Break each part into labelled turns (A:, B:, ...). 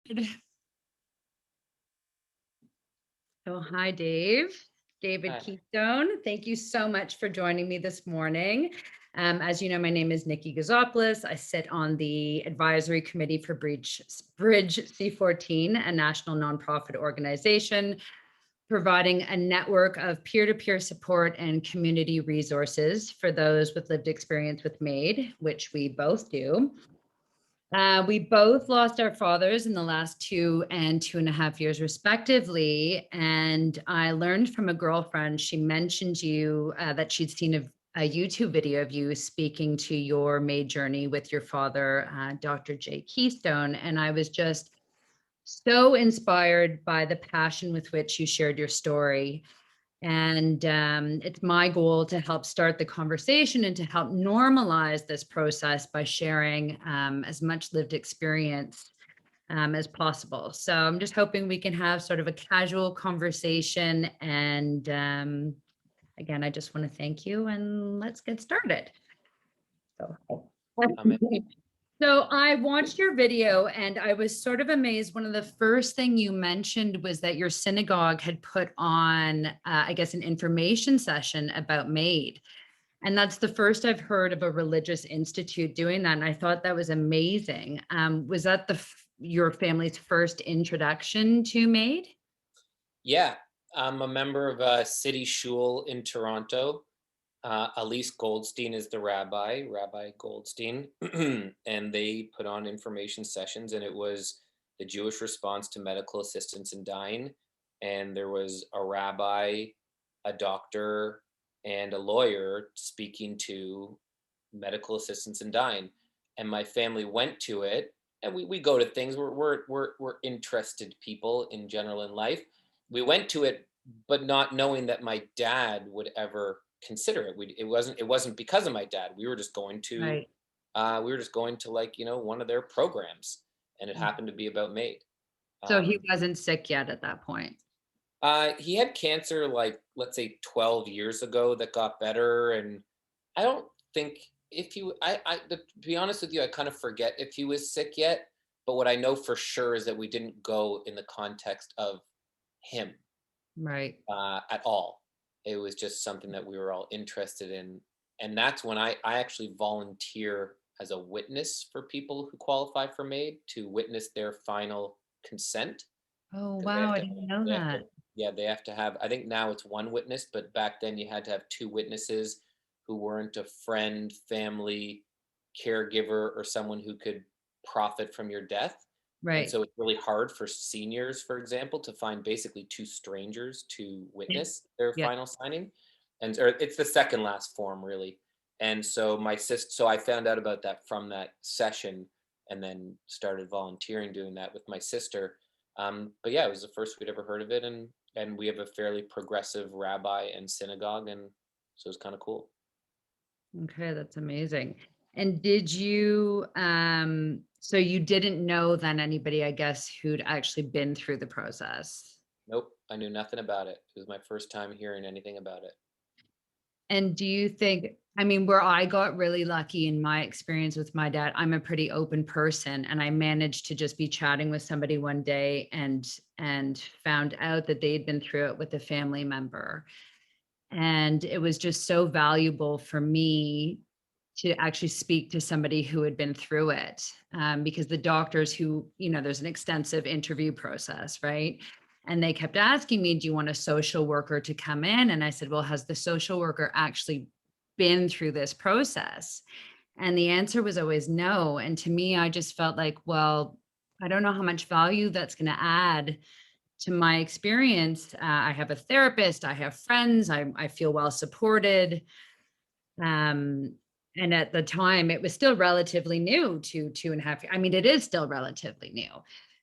A: So, hi, Dave. David
B: Hi.
A: Keystone. Thank you so much for joining me this morning. As you know, my name is Nikki Gouzopoulos. I sit on the advisory committee for Bridge C14, a national nonprofit organization providing a network of peer-to-peer support and community resources for those with lived experience with MAiD, which we both do. We both lost our fathers in the last 2 and 2.5 years, respectively. And I learned from a girlfriend, she mentioned you, that she'd seen a YouTube video of you speaking to your MAiD journey with your father, Dr. Dave Keystone. And I was just so inspired by the passion with which you shared your story. And it's my goal to help start the conversation and to help normalize this process by sharing as much lived experience as possible. So I'm just hoping we can have sort of a casual conversation. And again, I just want to thank you and let's get started. So,
B: I'm in.
A: so I watched your video and I was sort of amazed. One of the first thing you mentioned was that your synagogue had put on, I guess, an information session about MAiD. And that's the first I've heard of a religious institute doing that. And I thought that was amazing. Was that your family's first introduction to MAiD?
B: Yeah, I'm a member of a city shul in Toronto. Elise Goldstein is the rabbi, Rabbi Goldstein, and they put on information sessions, and it was the Jewish response to medical assistance in dying. And there was a rabbi, a doctor, and a lawyer speaking to medical assistance in dying. And my family went to it, and we go to things. We're interested people in general in life. We went to it, but not knowing that my dad would ever consider it. It wasn't because of my dad.
A: Right.
B: We were just going to, like, one of their programs, and it happened to be about MAiD.
A: So he
B: Um,
A: wasn't sick yet at that point.
B: he had cancer, like, let's say 12 years ago, that got better, and I don't think if you to be honest with you, I kind of forget if he was sick yet. But what I know for sure is that we didn't go in the context of him
A: Right.
B: at all. It was just something that we were all interested in, and that's when I actually volunteer as a witness for people who qualify for MAiD, to witness their final consent,
A: Oh,
B: because they
A: wow.
B: have
A: I
B: to
A: didn't know
B: they have to
A: that.
B: yeah, they have to have, I think now it's one witness, but back then you had to have two witnesses who weren't a friend, family, caregiver, or someone who could profit from your death. And
A: Right.
B: so it's really hard for seniors, for example, to find basically two strangers to witness their
A: Yeah.
B: final signing. And or it's the second last form, really. And so so I found out about that from that session, and then started volunteering doing that with my sister. But yeah, it was the first we'd ever heard of it, and we have a fairly progressive rabbi and synagogue, and so it's kind of cool.
A: Okay, that's amazing. And did you so you didn't know then anybody, I guess, who'd actually been through the process?
B: Nope, I knew nothing about it. It was my first time hearing anything about it.
A: And do you think, I mean, where I got really lucky in my experience with my dad, I'm a pretty open person and I managed to just be chatting with somebody one day and found out that they'd been through it with a family member. And it was just so valuable for me to actually speak to somebody who had been through it, because the doctors who, there's an extensive interview process, right? And they kept asking me, do you want a social worker to come in? And I said, well, has the social worker actually been through this process? And the answer was always no. And to me, I just felt like, well, I don't know how much value that's going to add to my experience. I have a therapist, I have friends, I feel well supported. Um, and at the time, it was still relatively new to 2.5. I mean, it is still relatively new.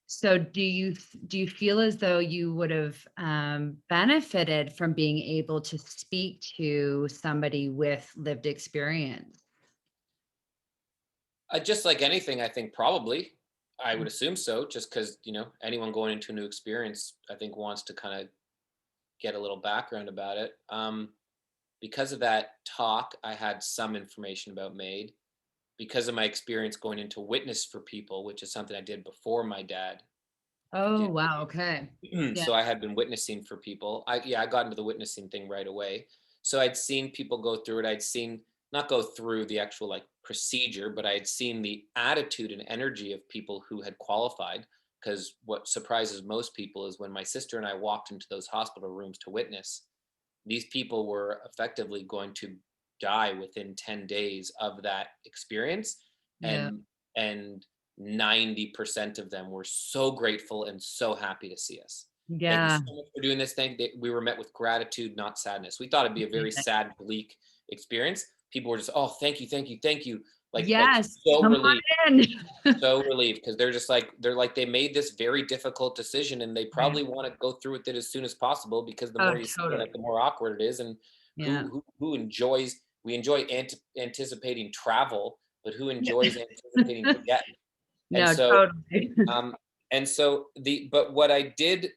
A: So, do you feel as though you would have benefited from being able to speak to somebody with lived experience?
B: Just like anything, I think probably. I would assume so, just because, anyone going into a new experience, I think, wants to kind of get a little background about it. Because of that talk, I had some information about MAiD. Because of my experience going into witness for people, which is something I did before my dad
A: Oh, wow. Okay. Yeah.
B: So I had been witnessing for people. I got into the witnessing thing right away. So I'd seen people go through it. I'd seen not go through the actual like procedure, but I had seen the attitude and energy of people who had qualified. Because what surprises most people is when my sister and I walked into those hospital rooms to witness, these people were effectively going to die within 10 days of that experience.
A: Yeah.
B: And 90% of them were so grateful and so happy to see us. Thank you
A: Yeah.
B: so much for doing this thing. We were met with gratitude, not sadness. We thought it'd be a very
A: Amazing.
B: sad, bleak experience. People were just, oh, thank you, thank you, thank you. Like
A: Yes.
B: so
A: Come
B: relieved,
A: on in.
B: so relieved, because they're like they made this very difficult decision and they
A: Right.
B: probably want to go through with it as soon as possible, because the
A: Oh,
B: more you sit in
A: totally.
B: it, the more awkward it is. And
A: Yeah.
B: who enjoys, we enjoy anticipating travel, but who
A: Yeah.
B: enjoys anticipating forget? And
A: No,
B: so
A: totally.
B: um but what I did,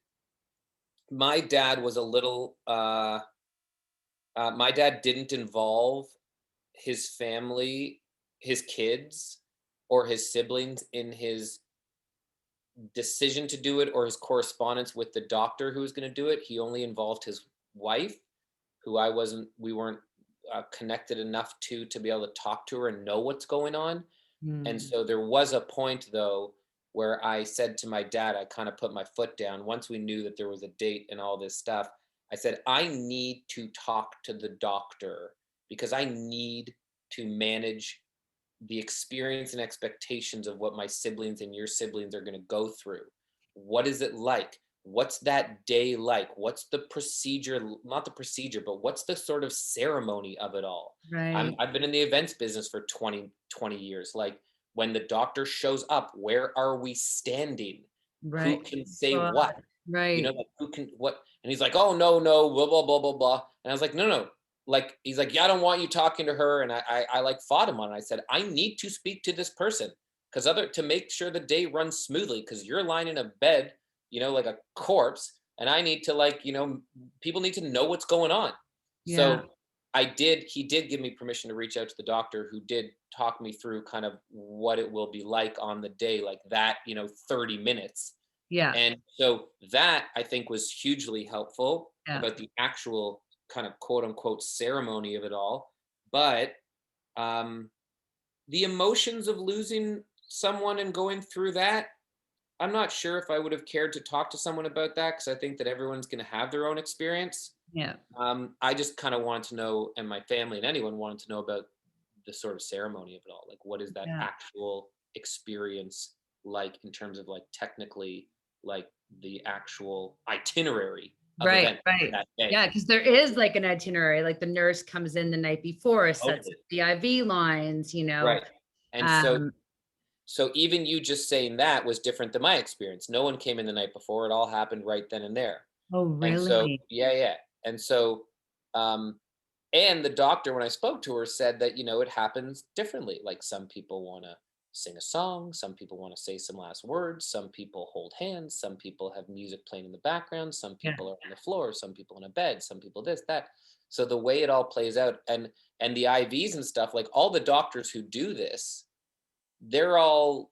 B: my dad was a little my dad didn't involve his family, his kids, or his siblings in his decision to do it or his correspondence with the doctor who was going to do it. He only involved his wife, who we weren't connected enough to be able to talk to her and know what's going on. And
A: Mm,
B: so there was a point though where I said to my dad, I kind of put my foot down once we knew that there was a date and all this stuff. I said, I need to talk to the doctor because I need to manage the experience and expectations of what my siblings and your siblings are going to go through. What is it like? What's that day like? What's the procedure, not the procedure, but what's the sort of ceremony of it all?
A: right.
B: I've been in the events business for 20 years. Like, when the doctor shows up, where are we standing? Who
A: Right.
B: can say
A: God.
B: what?
A: Right.
B: Like, who can what? And he's like, oh, no, no, blah, blah, blah, blah, blah. And I was like, no, no. Like, he's like, yeah, I don't want you talking to her. And I like fought him on it. I said, I need to speak to this person to make sure the day runs smoothly, because you're lying in a bed, like a corpse. And I need to, like, people need to know what's going on.
A: Yeah.
B: So he did give me permission to reach out to the doctor, who did talk me through kind of what it will be like on the day, like that, 30 minutes.
A: Yeah.
B: And so that, I think, was hugely helpful
A: Yeah.
B: about the actual kind of quote unquote ceremony of it all. But um, the emotions of losing someone and going through that, I'm not sure if I would have cared to talk to someone about that, because I think that everyone's going to have their own experience.
A: Yeah.
B: I just kind of wanted to know, and my family and anyone wanted to know about the sort of ceremony of it all. Like, what is that
A: Yeah.
B: actual experience like in terms of, like, technically, like, the actual itinerary of
A: Right.
B: event
A: Right.
B: that day?
A: Yeah. Because there is like an itinerary, like the nurse comes in the night before, sets up
B: Totally.
A: the IV lines,
B: Right. And so,
A: Um,
B: even you just saying that was different than my experience. No one came in the night before. It all happened right then and there.
A: oh,
B: And so,
A: really?
B: yeah, yeah. And so, um, and the doctor, when I spoke to her, said that, it happens differently. Like, some people want to sing a song, some people want to say some last words, some people hold hands, some people have music playing in the background, some
A: Yeah.
B: people are on the floor, some people in a bed, some people this, that. So the way it all plays out, and the IVs and stuff, like, all the doctors who do this, they're all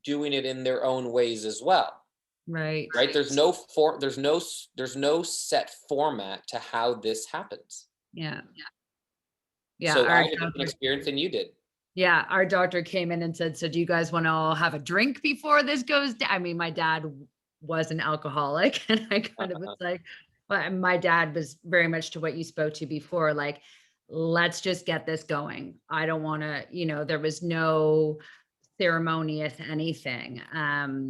B: doing it in their own ways as well.
A: Right.
B: Right? There's no set format to how this happens.
A: Yeah. Yeah.
B: So I had a different experience than you did.
A: Our doctor came in and said, so do you guys want to all have a drink before this goes down? I mean, my dad was an alcoholic and I kind of was
B: Uh-huh.
A: like, well, my dad was very much to what you spoke to before, like, let's just get this going. I don't want to, there was no ceremonious anything.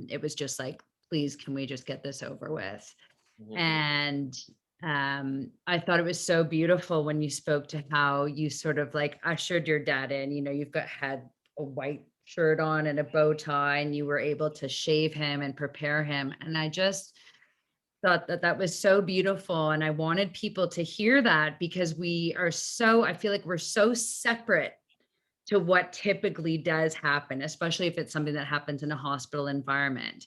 A: It was just like, please, can we just get this over with?
B: Mhm.
A: And I thought it was so beautiful when you spoke to how you sort of like ushered your dad in. You've had a white shirt on and a bow tie, and you were able to shave him and prepare him. And I just thought that that was so beautiful. And I wanted people to hear that, because I feel like we're so separate to what typically does happen, especially if it's something that happens in a hospital environment.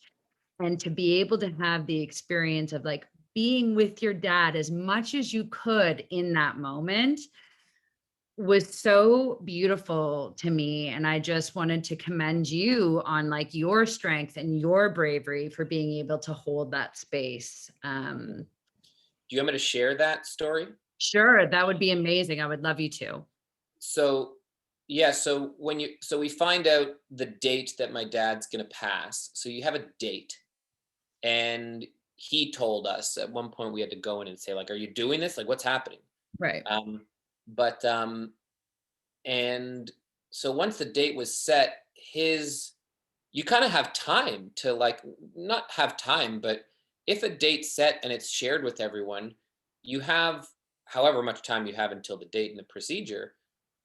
A: And to be able to have the experience of like being with your dad as much as you could in that moment was so beautiful to me, and I just wanted to commend you on like your strength and your bravery for being able to hold that space.
B: Do you want me to share that story?
A: Sure, that would be amazing. I would love you to.
B: So yeah, so we find out the date that my dad's gonna pass. So you have a date, and he told us at one point we had to go in and say, like, "Are you doing this? Like, what's happening?"
A: Right.
B: But and so once the date was set, his you kind of have time to, like, not have time, but if a date's set and it's shared with everyone, you have however much time you have until the date and the procedure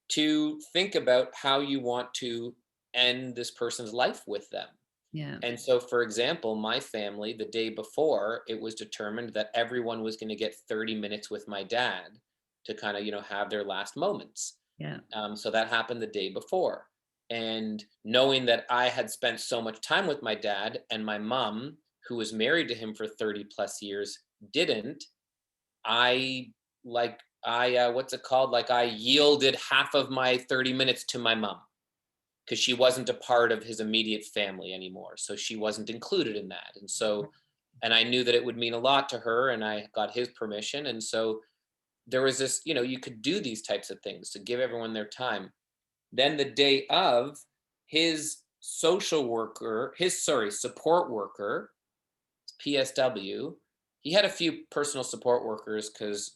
B: to think about how you want to end this person's life with them.
A: Yeah.
B: And so, for example, my family, the day before, it was determined that everyone was going to get 30 minutes with my dad to kind of, have their last moments.
A: Yeah.
B: So that happened the day before. And knowing that I had spent so much time with my dad and my mom, who was married to him for 30 plus years, didn't, I what's it called? Like, I yielded half of my 30 minutes to my mom because she wasn't a part of his immediate family anymore. So she wasn't included in that. And so, and I knew that it would mean a lot to her, and I got his permission. And so there was this, you could do these types of things to give everyone their time. Then the day of, his support worker, PSW, he had a few personal support workers because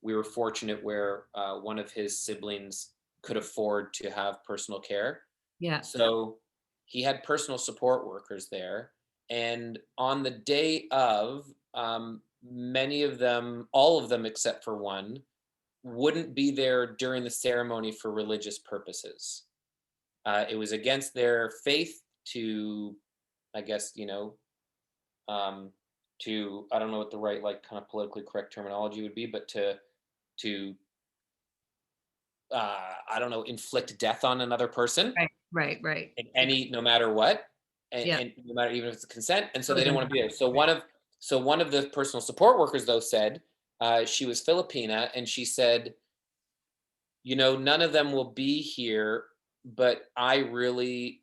B: we were fortunate where one of his siblings could afford to have personal care.
A: Yeah.
B: So he had personal support workers there. And on the day of, many of them, all of them except for one, wouldn't be there during the ceremony for religious purposes. It was against their faith to, I guess, um, to, I don't know what the right, like, kind of politically correct terminology would be, but to I don't know, inflict death on another person
A: Right. Right. Right.
B: in any, no matter what, and,
A: Yeah.
B: and no matter even if it's consent, and so they didn't
A: Children.
B: want to be there. So
A: Right.
B: one of the personal support workers though said, she was Filipina, and she said, none of them will be here, but I really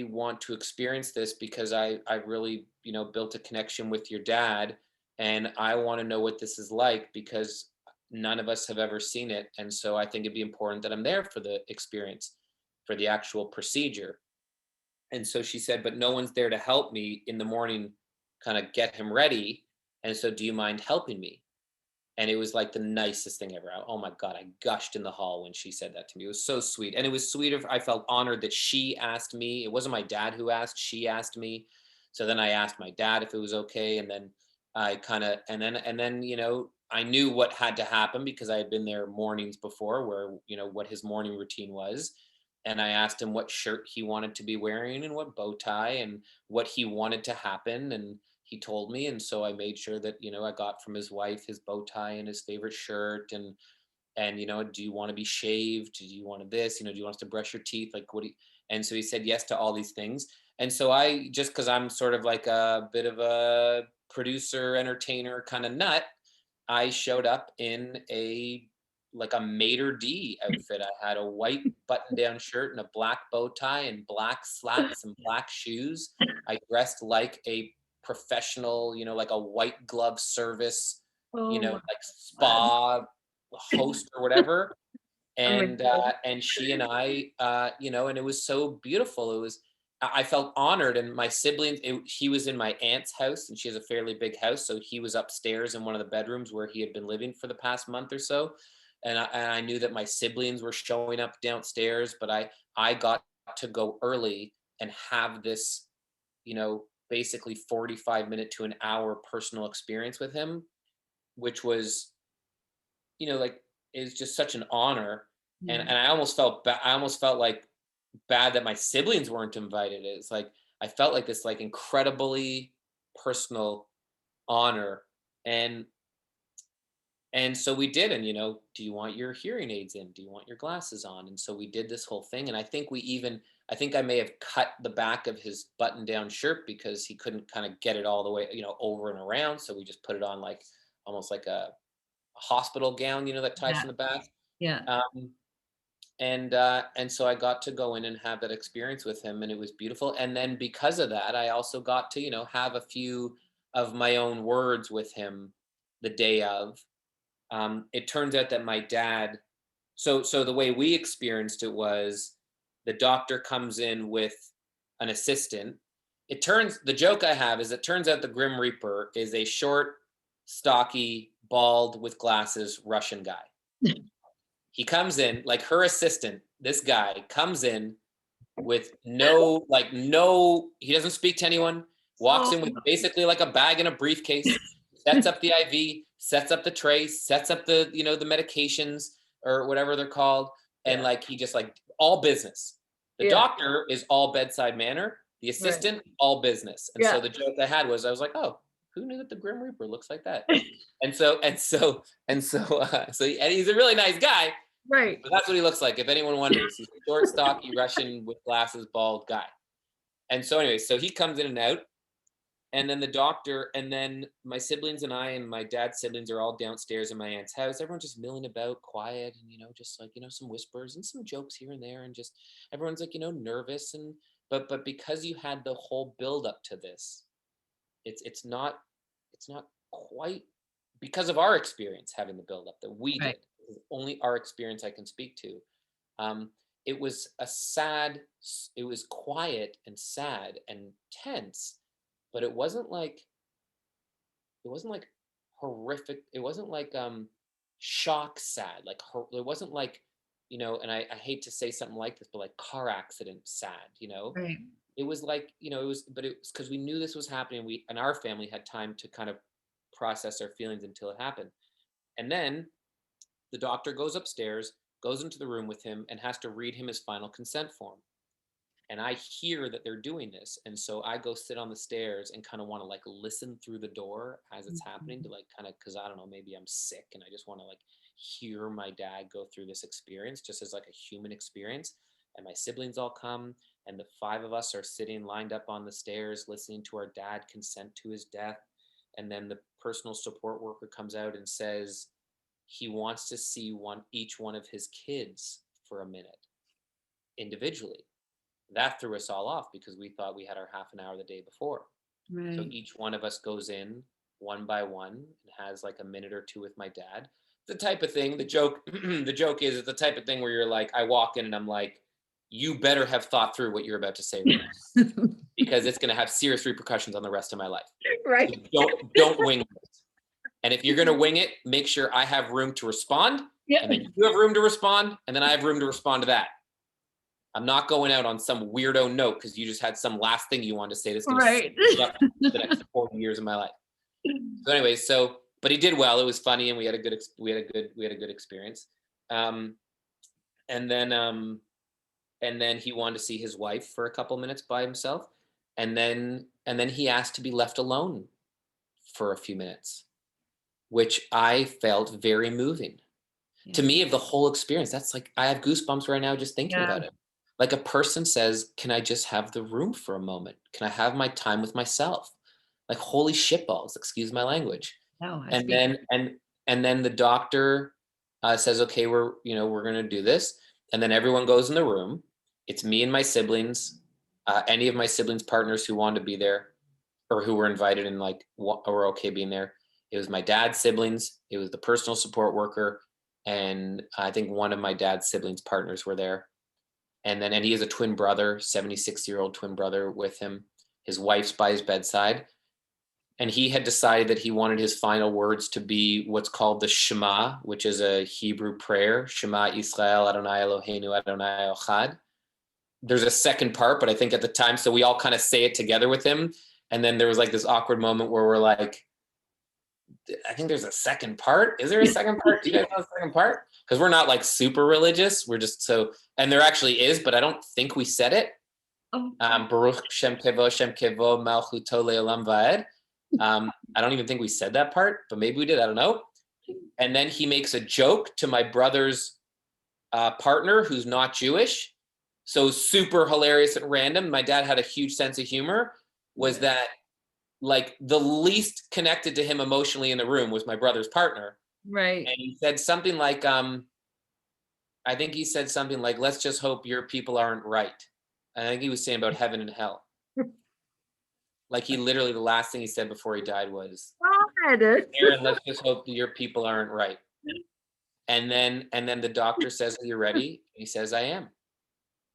B: want to experience this because I really, built a connection with your dad, and I want to know what this is like because none of us have ever seen it. And so I think it'd be important that I'm there for the experience, for the actual procedure. And so she said, but no one's there to help me in the morning, kind of get him ready. And so do you mind helping me? And it was like the nicest thing ever. Oh my God, I gushed in the hall when she said that to me. It was so sweet. And it was sweet of, I felt honored that she asked me. It wasn't my dad who asked, she asked me. So then I asked my dad if it was okay. And then I kind of, and then, I knew what had to happen because I had been there mornings before where, what his morning routine was. And I asked him what shirt he wanted to be wearing and what bow tie and what he wanted to happen. And he told me, and so I made sure that, I got from his wife his bow tie and his favorite shirt, and do you want to be shaved, do you want this, do you want us to brush your teeth, like, what do you, and so he said yes to all these things. And so I, just because I'm sort of like a bit of a producer entertainer kind of nut, I showed up in a, like, a MAiD outfit. I had a white button-down shirt and a black bow tie and black slacks and black shoes. I dressed like a professional, like a white glove service,
A: Oh my
B: like
A: God.
B: spa host or whatever.
A: Amazing.
B: And she and I, and it was so beautiful. It was, I felt honored. And my siblings, he was in my aunt's house, and she has a fairly big house, so he was upstairs in one of the bedrooms where he had been living for the past month or so. And I knew that my siblings were showing up downstairs, but I got to go early and have this, basically 45-minute to an hour personal experience with him, which was, like, is just such an honor. And
A: Yeah.
B: I almost felt I almost felt like bad that my siblings weren't invited. It's like I felt like this, like, incredibly personal honor. and and so we did. And, do you want your hearing aids in, do you want your glasses on? And so we did this whole thing. And I think I may have cut the back of his button down shirt because he couldn't kind of get it all the way, over and around, so we just put it on, like, almost like a hospital gown, that ties
A: Yeah.
B: in the back.
A: Yeah.
B: And so I got to go in and have that experience with him, and it was beautiful. And then because of that, I also got to, have a few of my own words with him the day of. It turns out that my dad, so the way we experienced it was the doctor comes in with an assistant. The joke I have is it turns out the Grim Reaper is a short, stocky, bald with glasses Russian guy. He comes in, like her assistant, this guy comes in with no, he doesn't speak to anyone, walks in with
A: Oh,
B: basically like a bag and a briefcase, sets up the IV, sets up the tray, sets up the, the medications or whatever they're called. And
A: yeah.
B: like, he just like all business. The
A: Yeah.
B: doctor is all bedside manner, the
A: Right.
B: assistant, all business. And
A: Yeah.
B: so the joke I had was, I was like, oh, who knew that the Grim Reaper looks like that? And he's a really nice guy.
A: Right.
B: But that's what he looks like. If anyone wonders, he's a short, stocky Russian with glasses, bald guy. And so anyway, so he comes in and out, and then the doctor, and then my siblings and I and my dad's siblings are all downstairs in my aunt's house. Everyone's just milling about, quiet, and just like some whispers and some jokes here and there, and just everyone's like nervous, and but because you had the whole build up to this, it's not quite because of our experience having the build up that we
A: Right.
B: did. Only our experience I can speak to. Um, it was it was quiet and sad and tense, but it wasn't like horrific. It wasn't like shock sad. It wasn't like, and I hate to say something like this, but like car accident sad.
A: Right.
B: It was like, but it was because we knew this was happening. We and our family had time to kind of process our feelings until it happened. And then the doctor goes upstairs, goes into the room with him, and has to read him his final consent form. And I hear that they're doing this. And so I go sit on the stairs and kind of want to like listen through the door as it's happening to like kind of, because I don't know, maybe I'm sick and I just want to like hear my dad go through this experience just as like a human experience. And my siblings all come, and the five of us are sitting lined up on the stairs listening to our dad consent to his death. And then the personal support worker comes out and says he wants to see each one of his kids for a minute individually. That threw us all off because we thought we had our half an hour the day before. So
A: Right.
B: each one of us goes in one by one and has like a minute or two with my dad. The type of thing, the joke is it's the type of thing where you're like, I walk in and I'm like, you better have thought through what you're about to say right now, because it's going to have serious repercussions on the rest of my life.
A: Right.
B: So don't wing it. And if you're going to wing it, make sure I have room to respond.
A: Yeah.
B: And then you have room to respond. And then I have room to respond to that. I'm not going out on some weirdo note because you just had some last thing you wanted to say that's going
A: Right.
B: to the next 40 years of my life. So anyway, but he did well. It was funny, and we had a good experience. And then he wanted to see his wife for a couple minutes by himself, and then he asked to be left alone for a few minutes, which I felt very moving.
A: Yeah.
B: To me, of the whole experience, that's like I have goosebumps right now just thinking about it. Like a person says, can I just have the room for a moment? Can I have my time with myself? Like holy shitballs, excuse my language.
A: No, I
B: And
A: speak.
B: then the doctor says, okay, we're going to do this. And then everyone goes in the room. It's me and my siblings, any of my siblings' partners who wanted to be there or who were invited and like were okay being there. It was my dad's siblings. It was the personal support worker. And I think one of my dad's siblings' partners were there. And he has a twin brother, 76-year-old twin brother with him. His wife's by his bedside. And he had decided that he wanted his final words to be what's called the Shema, which is a Hebrew prayer. Shema Yisrael Adonai Eloheinu Adonai Echad. There's a second part, but I think at the time, so we all kind of say it together with him. And then there was like this awkward moment where we're like, I think there's a second part. Is there a second part? Do you guys know the second part? Because we're not like super religious. We're just and there actually is, but I don't think we said it. Baruch Shem Kevo Malchuto Le'olam Va'ed. I don't even think we said that part, but maybe we did. I don't know. And then he makes a joke to my brother's partner who's not Jewish. So super hilarious and random. My dad had a huge sense of humor. Was that like the least connected to him emotionally in the room was my brother's partner.
A: Right.
B: And he said something like, I think he said something like, let's just hope your people aren't right. I think he was saying about heaven and hell. Like he literally, the last thing he said before he died was,
A: God.
B: Aaron, let's just hope that your people aren't right. And then the doctor says, are you ready? He says, I am.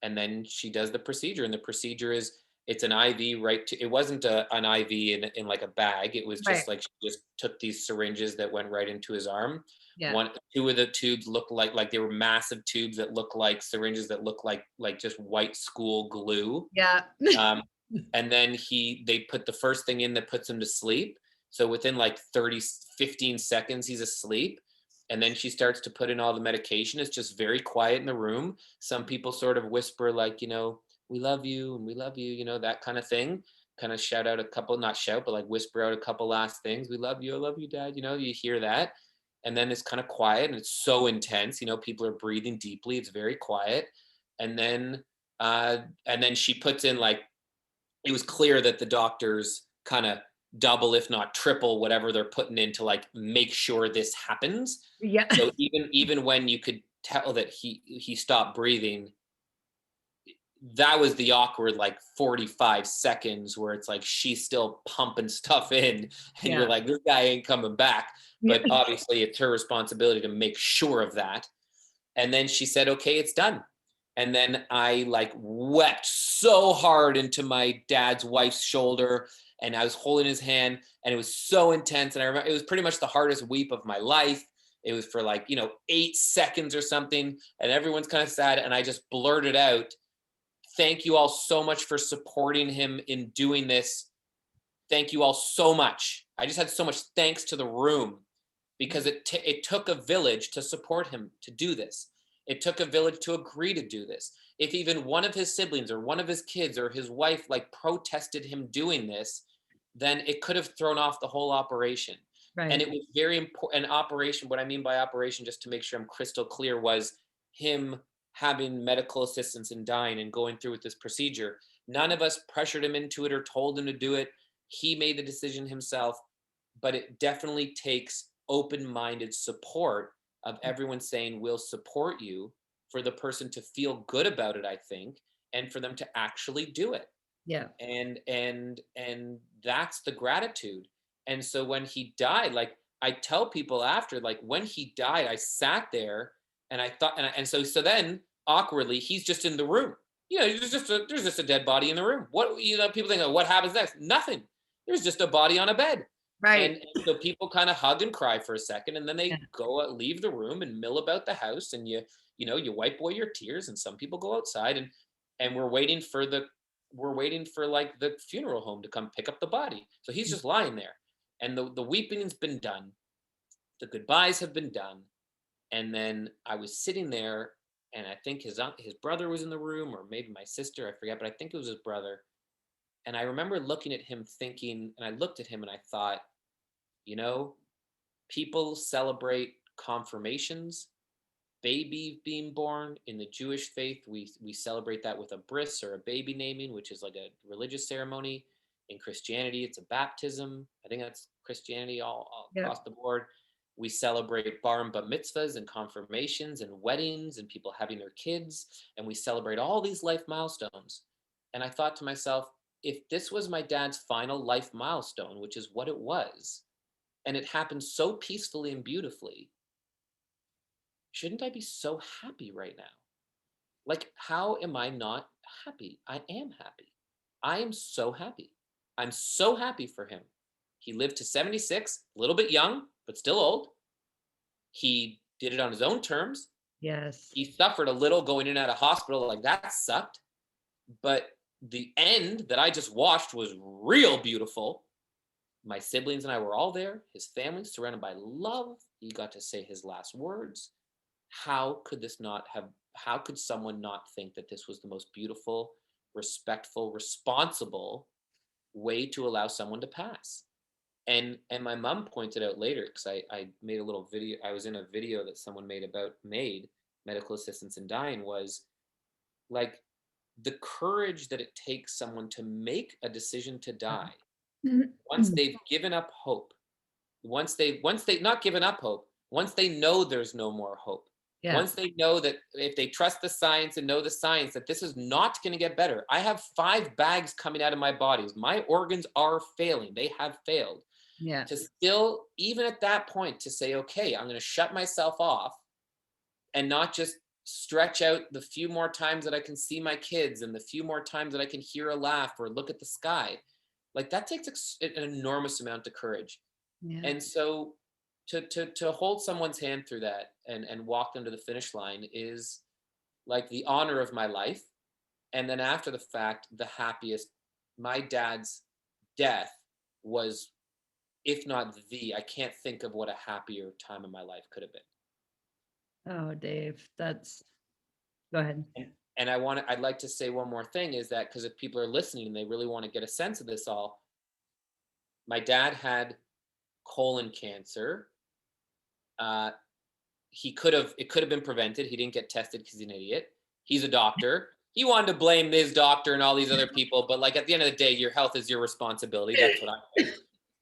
B: And then she does the procedure. And the procedure is, it's an IV right to, it wasn't an IV in like a bag. It was
A: Right.
B: just like, she just took these syringes that went right into his arm.
A: Yeah.
B: Two of the tubes looked like they were massive tubes that looked like syringes that looked like just white school glue.
A: Yeah.
B: Um, and then they put the first thing in that puts him to sleep. So within like 15 seconds, he's asleep. And then she starts to put in all the medication. It's just very quiet in the room. Some people sort of whisper like, we love you and we love you, that kind of thing. Kind of shout out a couple, not shout, but like whisper out a couple last things. We love you. I love you, Dad. You hear that. And then it's kind of quiet and it's so intense. People are breathing deeply. It's very quiet. And then she puts in like, it was clear that the doctors kind of double, if not triple, whatever they're putting in to like make sure this happens.
A: Yeah.
B: So even when you could tell that he stopped breathing, that was the awkward like 45 seconds where it's like she's still pumping stuff in and you're like, this guy ain't coming back.
A: Yeah.
B: But obviously it's her responsibility to make sure of that. And then she said, okay, it's done. And then I like wept so hard into my dad's wife's shoulder and I was holding his hand and it was so intense. And I remember it was pretty much the hardest weep of my life. It was for like, 8 seconds or something. And everyone's kind of sad. And I just blurted out, thank you all so much for supporting him in doing this. Thank you all so much. I just had so much thanks to the room because it took a village to support him to do this. It took a village to agree to do this. If even one of his siblings or one of his kids or his wife like protested him doing this, then it could have thrown off the whole operation.
A: Right.
B: And it was very important. An operation, what I mean by operation, just to make sure I'm crystal clear, was him having medical assistance and dying and going through with this procedure. None of us pressured him into it or told him to do it. He made the decision himself, but it definitely takes open-minded support of everyone saying, we'll support you, for the person to feel good about it, I think, and for them to actually do it.
A: Yeah.
B: And that's the gratitude. And so when he died, like I tell people after, like when he died, I sat there and I thought, and so then awkwardly, he's just in the room. There's just a dead body in the room. What, people think, what happens next? Nothing. There's just a body on a bed.
A: Right.
B: And so people kind of hug and cry for a second, and then they leave the room and mill about the house, and you wipe away your tears, and some people go outside, and we're waiting for like the funeral home to come pick up the body. So he's just lying there, and the weeping's been done, the goodbyes have been done, and then I was sitting there, and I think his brother was in the room, or maybe my sister, I forget, but I think it was his brother. And I remember looking at him thinking, and I looked at him and I thought, people celebrate confirmations, baby being born. In the Jewish faith, we celebrate that with a bris or a baby naming, which is like a religious ceremony. In Christianity, it's a baptism. I think that's Christianity all across the board. We celebrate bar and bat mitzvahs and confirmations and weddings and people having their kids. And we celebrate all these life milestones. And I thought to myself, if this was my dad's final life milestone, which is what it was, and it happened so peacefully and beautifully, shouldn't I be so happy right now? Like, how am I not happy? I am happy. I am so happy. I'm so happy for him. He lived to 76, a little bit young, but still old. He did it on his own terms.
A: Yes.
B: He suffered a little going in and out of hospital, like that sucked. But the end that I just watched was real beautiful. My siblings and I were all there, his family surrounded by love. He got to say his last words. How could someone not think that this was the most beautiful, respectful, responsible way to allow someone to pass? And my mom pointed out later, because I made a little video, I was in a video that someone made about MAiD, medical assistance in dying, was like the courage that it takes someone to make a decision to die once they've given up hope, once they not given up hope, once they know there's no more hope,
A: Yeah.
B: Once they know that, if they trust the science and know the science, that this is not going to get better. I have 5 bags coming out of my body. My organs are failing. They have failed.
A: Yeah.
B: To still, even at that point, to say, okay, I'm going to shut myself off and not just stretch out the few more times that I can see my kids and the few more times that I can hear a laugh or look at the sky. Like, that takes an enormous amount of courage.
A: Yeah.
B: And so to hold someone's hand through that and walk them to the finish line is like the honor of my life. And then after the fact, the happiest. My dad's death was, if not I can't think of what a happier time in my life could have been.
A: Oh, Dave, go ahead.
B: And I'd like to say one more thing, is that because if people are listening and they really want to get a sense of this all, my dad had colon cancer. It could have been prevented. He didn't get tested because he's an idiot. He's a doctor. He wanted to blame his doctor and all these other people, but like, at the end of the day, your health is your responsibility. That's what I think.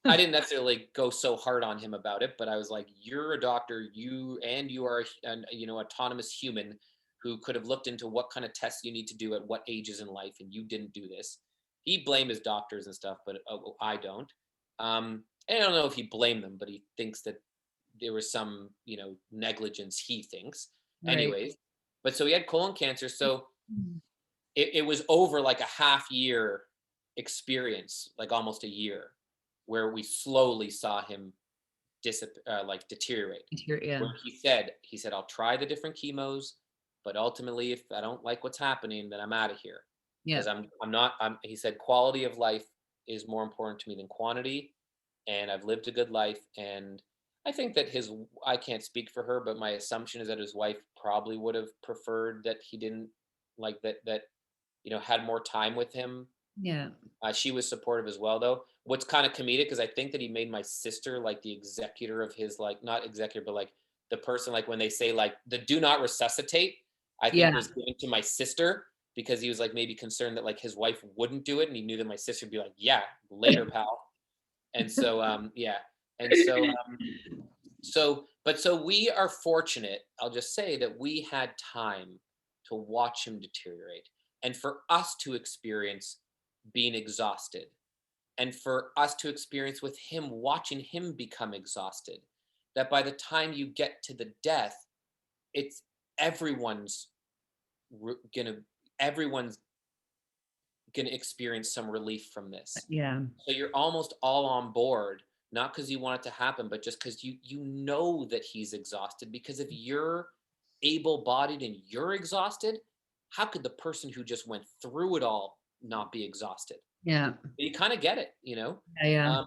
B: I didn't necessarily go so hard on him about it, but I was like, you're a doctor, you are an autonomous human who could have looked into what kind of tests you need to do at what ages in life, and you didn't do this. He blamed his doctors and stuff, but I don't. I don't know if he blamed them, but he thinks that there was some, negligence, he thinks.
A: Right.
B: Anyways, but so he had colon cancer. So it was over like a half year experience, like almost a year, where we slowly saw him deteriorate.
A: Yeah.
B: Where he said, I'll try the different chemos, but ultimately, if I don't like what's happening, then I'm out of here.
A: Yeah.
B: Because he said, quality of life is more important to me than quantity. And I've lived a good life. And I think that I can't speak for her, but my assumption is that his wife probably would have preferred that he didn't, like, that had more time with him.
A: Yeah.
B: She was supportive as well, though. What's kind of comedic is I think that he made my sister like the executor of his, like, not executor, but like the person, like when they say like the do not resuscitate, I think
A: Yeah.
B: was given to my sister because he was like maybe concerned that like his wife wouldn't do it, and he knew that my sister would be like, yeah, later, pal. And so yeah, and so we are fortunate. I'll just say that we had time to watch him deteriorate, and for us to experience being exhausted, and for us to experience with him, watching him become exhausted, that by the time you get to the death, it's everyone's gonna everyone's gonna experience some relief from this.
A: Yeah.
B: So you're almost all on board, not because you want it to happen, but just because you know that he's exhausted. Because if you're able-bodied and you're exhausted, how could the person who just went through it all not be exhausted?
A: Yeah.
B: You kind of get it,
A: Yeah.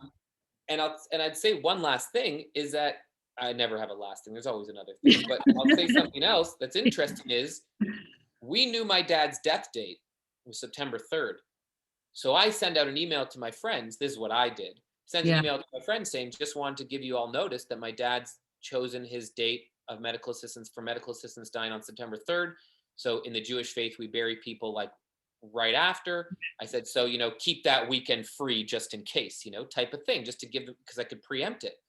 B: And I'd say one last thing is that I never have a last thing. There's always another thing, but I'll say something else that's interesting is we knew my dad's death date was September 3rd. So I send out an email to my friends. This is what I did. Send an
A: Yeah.
B: email to my friends saying, just wanted to give you all notice that my dad's chosen his date of medical assistance dying on September 3rd. So in the Jewish faith, we bury people like right after. I said, so, keep that weekend free just in case, type of thing, just to give them, because I could preempt it.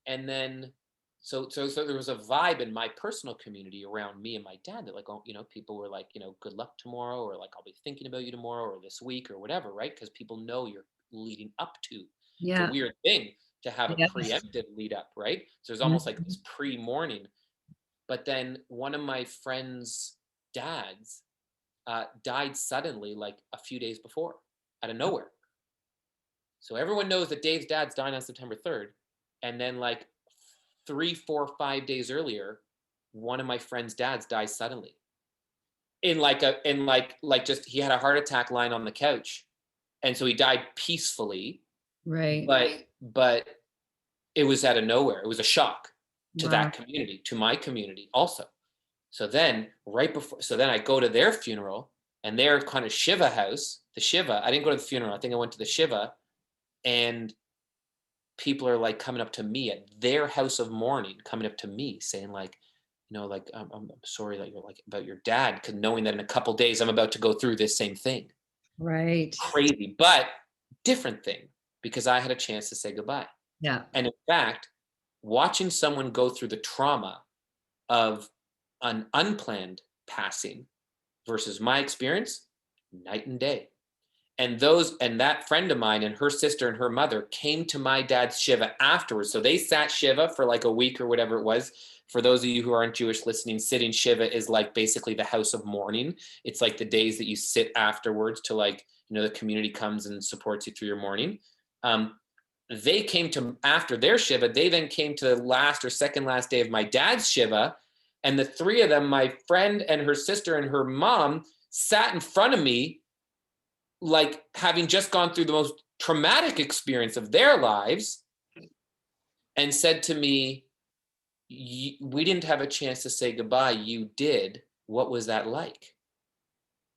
B: And then, so there was a vibe in my personal community around me and my dad that like, oh, people were like, good luck tomorrow, or like, I'll be thinking about you tomorrow or this week or whatever, right? Because people know you're leading up to. It's a
A: Yeah.
B: weird thing to have a
A: Yes.
B: preemptive lead up, right? So there's
A: Mhm.
B: almost like this pre-morning. But then one of my friends' dads died suddenly, like a few days before, out of nowhere. So everyone knows that Dave's dad's dying on September 3rd. And then like 3, 4, 5 days earlier, one of my friend's dads dies suddenly. Just he had a heart attack lying on the couch. And so he died peacefully.
A: Right.
B: But it was out of nowhere. It was a shock to
A: Wow.
B: that community, to my community also. So then I go to their funeral, and their kind of Shiva house, the Shiva, I didn't go to the funeral. I think I went to the Shiva, and people are like coming up to me at their house of mourning, coming up to me saying like, I'm sorry that you're like about your dad, because knowing that in a couple days I'm about to go through this same thing.
A: Right.
B: Crazy, but different thing, because I had a chance to say goodbye.
A: Yeah.
B: And in fact, watching someone go through the trauma of an unplanned passing versus my experience, night and day. And that friend of mine and her sister and her mother came to my dad's Shiva afterwards. So they sat Shiva for like a week or whatever it was. For those of you who aren't Jewish listening, sitting Shiva is like basically the house of mourning. It's like the days that you sit afterwards to like, the community comes and supports you through your mourning. They came to, after their Shiva, they then came to the last or second last day of my dad's Shiva. And the three of them, my friend and her sister and her mom, sat in front of me like having just gone through the most traumatic experience of their lives, and said to me, we didn't have a chance to say goodbye. You did. What was that like?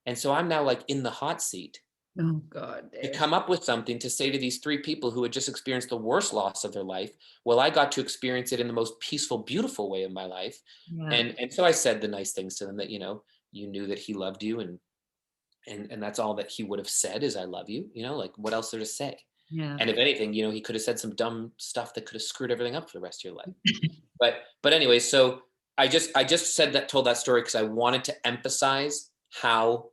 B: And so I'm now like in the hot seat.
A: Oh God, Dave.
B: To come up with something to say to these three people who had just experienced the worst loss of their life. Well, I got to experience it in the most peaceful, beautiful way of my life.
A: Yeah.
B: And so I said the nice things to them that, you knew that he loved you, and that's all that he would have said is I love you, like what else there to say?
A: Yeah.
B: And if anything, he could have said some dumb stuff that could have screwed everything up for the rest of your life. But anyway, so I just told that story because I wanted to emphasize how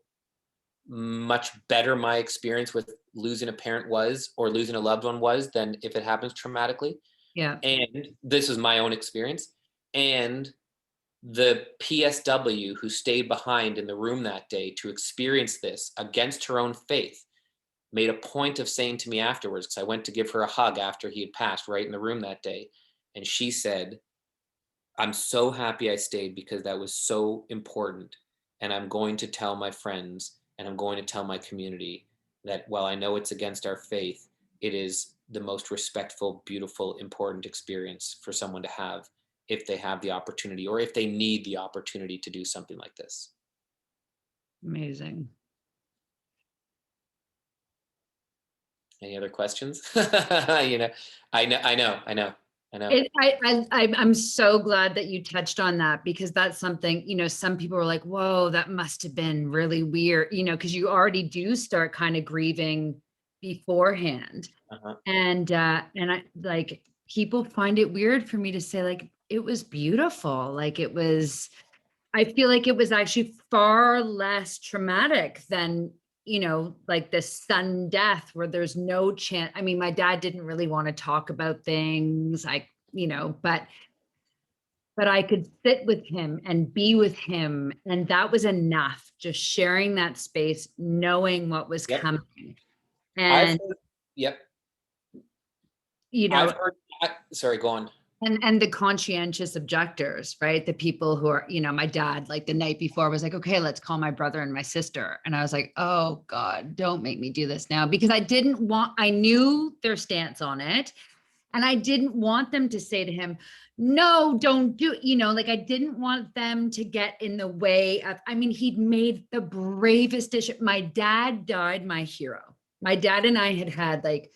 B: much better my experience with losing a parent was, or losing a loved one was, than if it happens traumatically.
A: Yeah.
B: And this is my own experience. And the PSW who stayed behind in the room that day to experience this against her own faith made a point of saying to me afterwards, because I went to give her a hug after he had passed right in the room that day. And she said, I'm so happy I stayed because that was so important. And I'm going to tell my friends and I'm going to tell my community that while I know it's against our faith, it is the most respectful, beautiful, important experience for someone to have if they have the opportunity, or if they need the opportunity to do something like this.
A: Amazing.
B: Any other questions? I know.
A: I'm so glad that you touched on that, because that's something, some people were like, whoa, that must have been really weird, because you already do start kind of grieving beforehand.
B: Uh-huh.
A: And I like, people find it weird for me to say like, it was beautiful. Like I feel like it was actually far less traumatic than, like the sudden death where there's no chance. I mean, my dad didn't really want to talk about things, but I could sit with him and be with him. And that was enough, just sharing that space, knowing what was coming. And,
B: Yep.
A: I've
B: heard, sorry, go on.
A: And the conscientious objectors, right? The people who are, my dad, like the night before was like, okay, let's call my brother and my sister. And I was like, oh God, don't make me do this now, because I knew their stance on it. And I didn't want them to say to him, no, don't do, like I didn't want them to get in the way of, he'd made the bravest decision. My dad died, my hero. My dad and I had like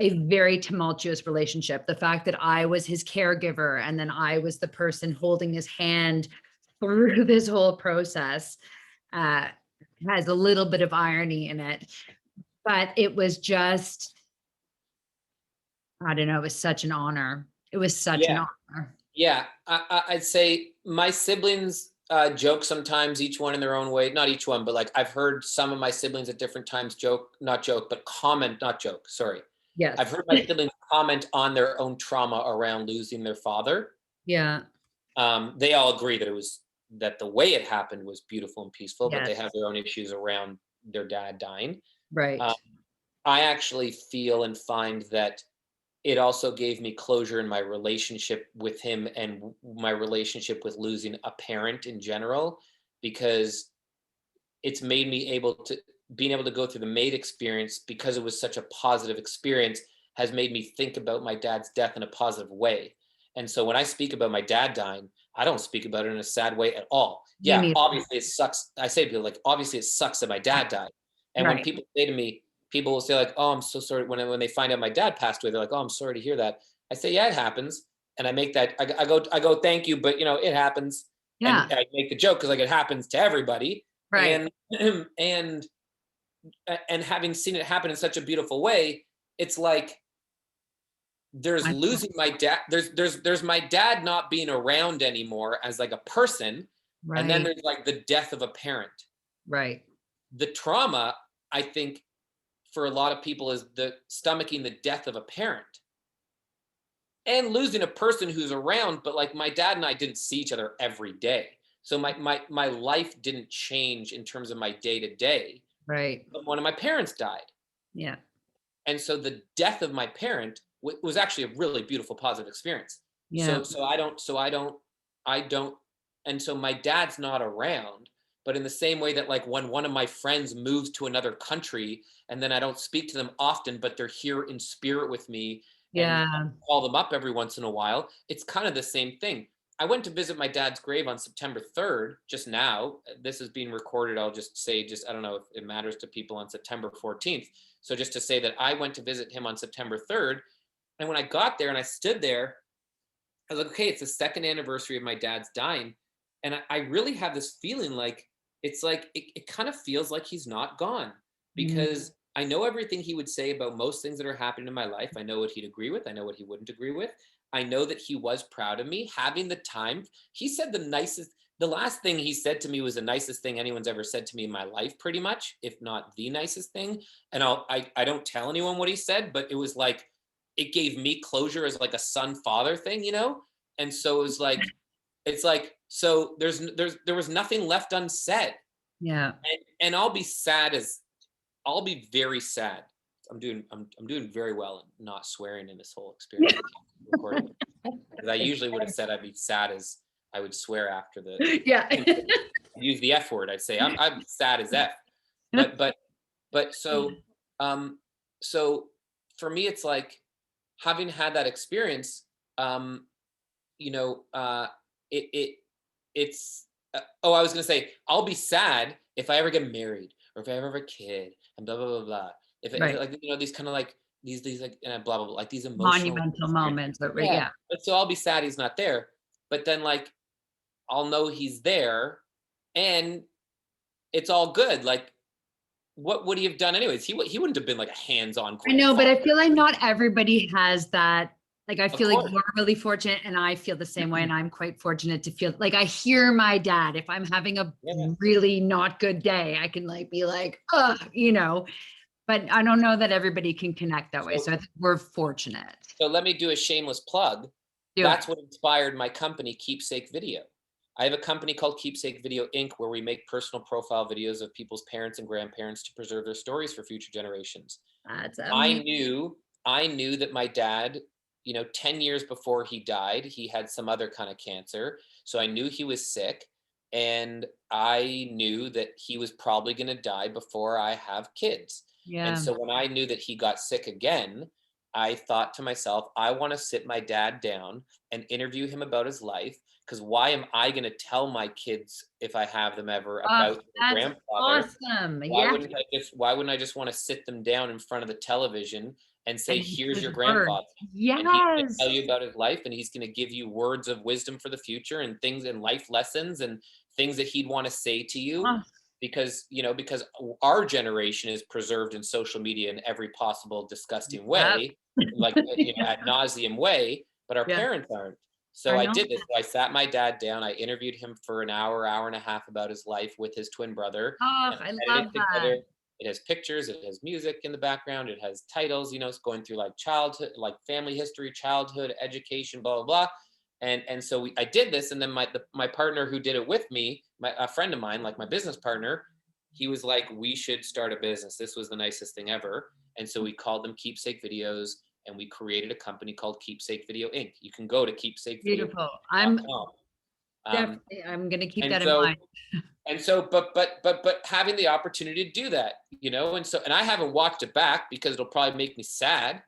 A: a very tumultuous relationship. The fact that I was his caregiver and then I was the person holding his hand through this whole process has a little bit of irony in it. But it was just, I don't know, it was such an honor. It was such an honor.
B: Yeah, I'd say my siblings joke sometimes, each one in their own way. Not each one, but like I've heard some of my siblings at different times comment, not joke, sorry.
A: Yes.
B: I've heard my siblings comment on their own trauma around losing their father.
A: Yeah.
B: They all agree that the way it happened was beautiful and peaceful, but they
A: Yes.
B: have their own issues around their dad dying.
A: Right.
B: I actually feel and find that it also gave me closure in my relationship with him and my relationship with losing a parent in general, because it's made me being able to go through the MAiD experience, because it was such a positive experience, has made me think about my dad's death in a positive way. And so when I speak about my dad dying, I don't speak about it in a sad way at all. Yeah, obviously it sucks. I say to people like, obviously it sucks that my dad died. And when people say to me, people will say like, oh, I'm so sorry. When they find out my dad passed away, they're like, oh, I'm sorry to hear that. I say, yeah, it happens. And I make that, I go, thank you, but it happens.
A: Yeah.
B: And I make the joke because like it happens to everybody.
A: Right.
B: And having seen it happen in such a beautiful way, it's like there's losing my dad. There's my dad not being around anymore as like a person, And then
A: Right.
B: there's like the death of a parent.
A: Right.
B: The trauma, I think, for a lot of people is the stomaching the death of a parent and losing a person who's around. But like my dad and I didn't see each other every day. So my life didn't change in terms of my day to day.
A: Right.
B: But one of my parents died.
A: Yeah.
B: And so the death of my parent was actually a really beautiful, positive experience.
A: Yeah.
B: So I don't, and so my dad's not around, but in the same way that like when one of my friends moves to another country and then I don't speak to them often, but they're here in spirit with me and
A: Yeah.
B: call them up every once in a while, it's kind of the same thing. I went to visit my dad's grave on September 3rd, just now. This is being recorded. I'll just say, I don't know if it matters to people, on September 14th. So just to say that I went to visit him on September 3rd. And when I got there and I stood there, I was like, okay, it's the second anniversary of my dad's dying. And I really have this feeling like, it kind of feels like he's not gone,
A: Mm.
B: because I know everything he would say about most things that are happening in my life. I know what he'd agree with. I know what he wouldn't agree with. I know that he was proud of me having the time. He said the last thing he said to me was the nicest thing anyone's ever said to me in my life, pretty much, if not the nicest thing. And I don't tell anyone what he said, but it was like, it gave me closure as like a son father thing, you know? And so it was like, it's like, so there was nothing left unsaid.
A: Yeah.
B: And I'll be very sad. I'm doing very well in not swearing in this whole experience. Recording. Because I usually would have said I'd be sad as I would swear after
A: Yeah.
B: use the F word. I'd say I'm sad as F. But so for me it's like, having had that experience, um, you know, it it it's I was gonna say, I'll be sad if I ever get married or if I ever have a kid and blah blah blah blah. If
A: Right.
B: it, like, these kind of like these like blah blah blah, like these emotional
A: Monumental
B: experiences.
A: moments, but right.
B: Yeah.
A: Yeah.
B: But so I'll be sad he's not there. But then like I'll know he's there, and it's all good. Like, what would he have done anyways? He wouldn't have been like a hands-on
A: I know, but
B: grandfather.
A: I feel like not everybody has that. Like, I
B: Of
A: feel like
B: course.
A: you're really fortunate, and I feel the same way. And I'm quite fortunate to feel like I hear my dad. If I'm having a
B: Yeah.
A: really not good day, I can like be like, but I don't know that everybody can connect that way.
B: So
A: So I think we're fortunate.
B: So let me do a shameless plug.
A: Do it.
B: That's what inspired my company, Keepsake Video. I have a company called Keepsake Video Inc., where we make personal profile videos of people's parents and grandparents to preserve their stories for future generations.
A: That's
B: I
A: amazing.
B: knew, I knew that my dad, 10 years before he died, he had some other kind of cancer. So I knew he was sick. And I knew that he was probably going to die before I have kids. And
A: Yeah.
B: so when I knew that he got sick again, I thought to myself, I want to sit my dad down and interview him about his life. Because why am I going to tell my kids, if I have them ever,
A: Oh,
B: about their
A: that's
B: grandfather?
A: awesome.
B: Why
A: Yeah.
B: wouldn't I just why wouldn't I just want to sit them down in front of the television and say,
A: And it's
B: here's
A: his
B: your
A: word.
B: grandfather, and he's going to
A: Yes.
B: tell you about his life, and he's going to give you words of wisdom for the future and things and life lessons and things that he'd want to say to you.
A: Oh,
B: Because our generation is preserved in social media in every possible disgusting
A: yep.
B: way, like ad nauseum way, but our
A: Yeah.
B: parents aren't. So
A: I
B: I
A: know.
B: did this. So I sat my dad down. I interviewed him for an hour and a half about his life with his twin brother,
A: Oh,
B: and
A: I
B: I edited
A: love
B: it
A: that.
B: together. It has pictures, it has music in the background, it has titles, it's going through like childhood, like family history, childhood, education, blah, blah, blah. And so I did this. And then my partner who did it with me, a friend of mine, like my business partner, he was like, we should start a business. This was the nicest thing ever. And so we called them Keepsake Videos, and we created a company called Keepsake Video Inc. You can go to
A: Beautiful. I'm
B: keepsakevideo.com. Um,
A: I'm gonna keep
B: and
A: that in
B: so
A: mind.
B: but having the opportunity to do that, and I haven't watched it back because it'll probably make me sad,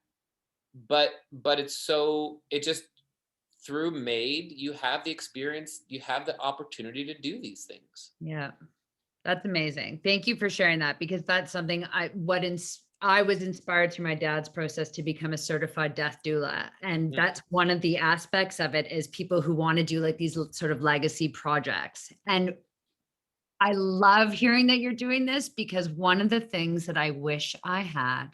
B: but it just, through MAiD, you have the experience, you have the opportunity to do these things.
A: Yeah. That's amazing. Thank you for sharing that, because that's something I was inspired through my dad's process to become a certified death doula. And
B: Mm.
A: that's one of the aspects of it, is people who want to do like these sort of legacy projects. And I love hearing that you're doing this, because one of the things that I wish I had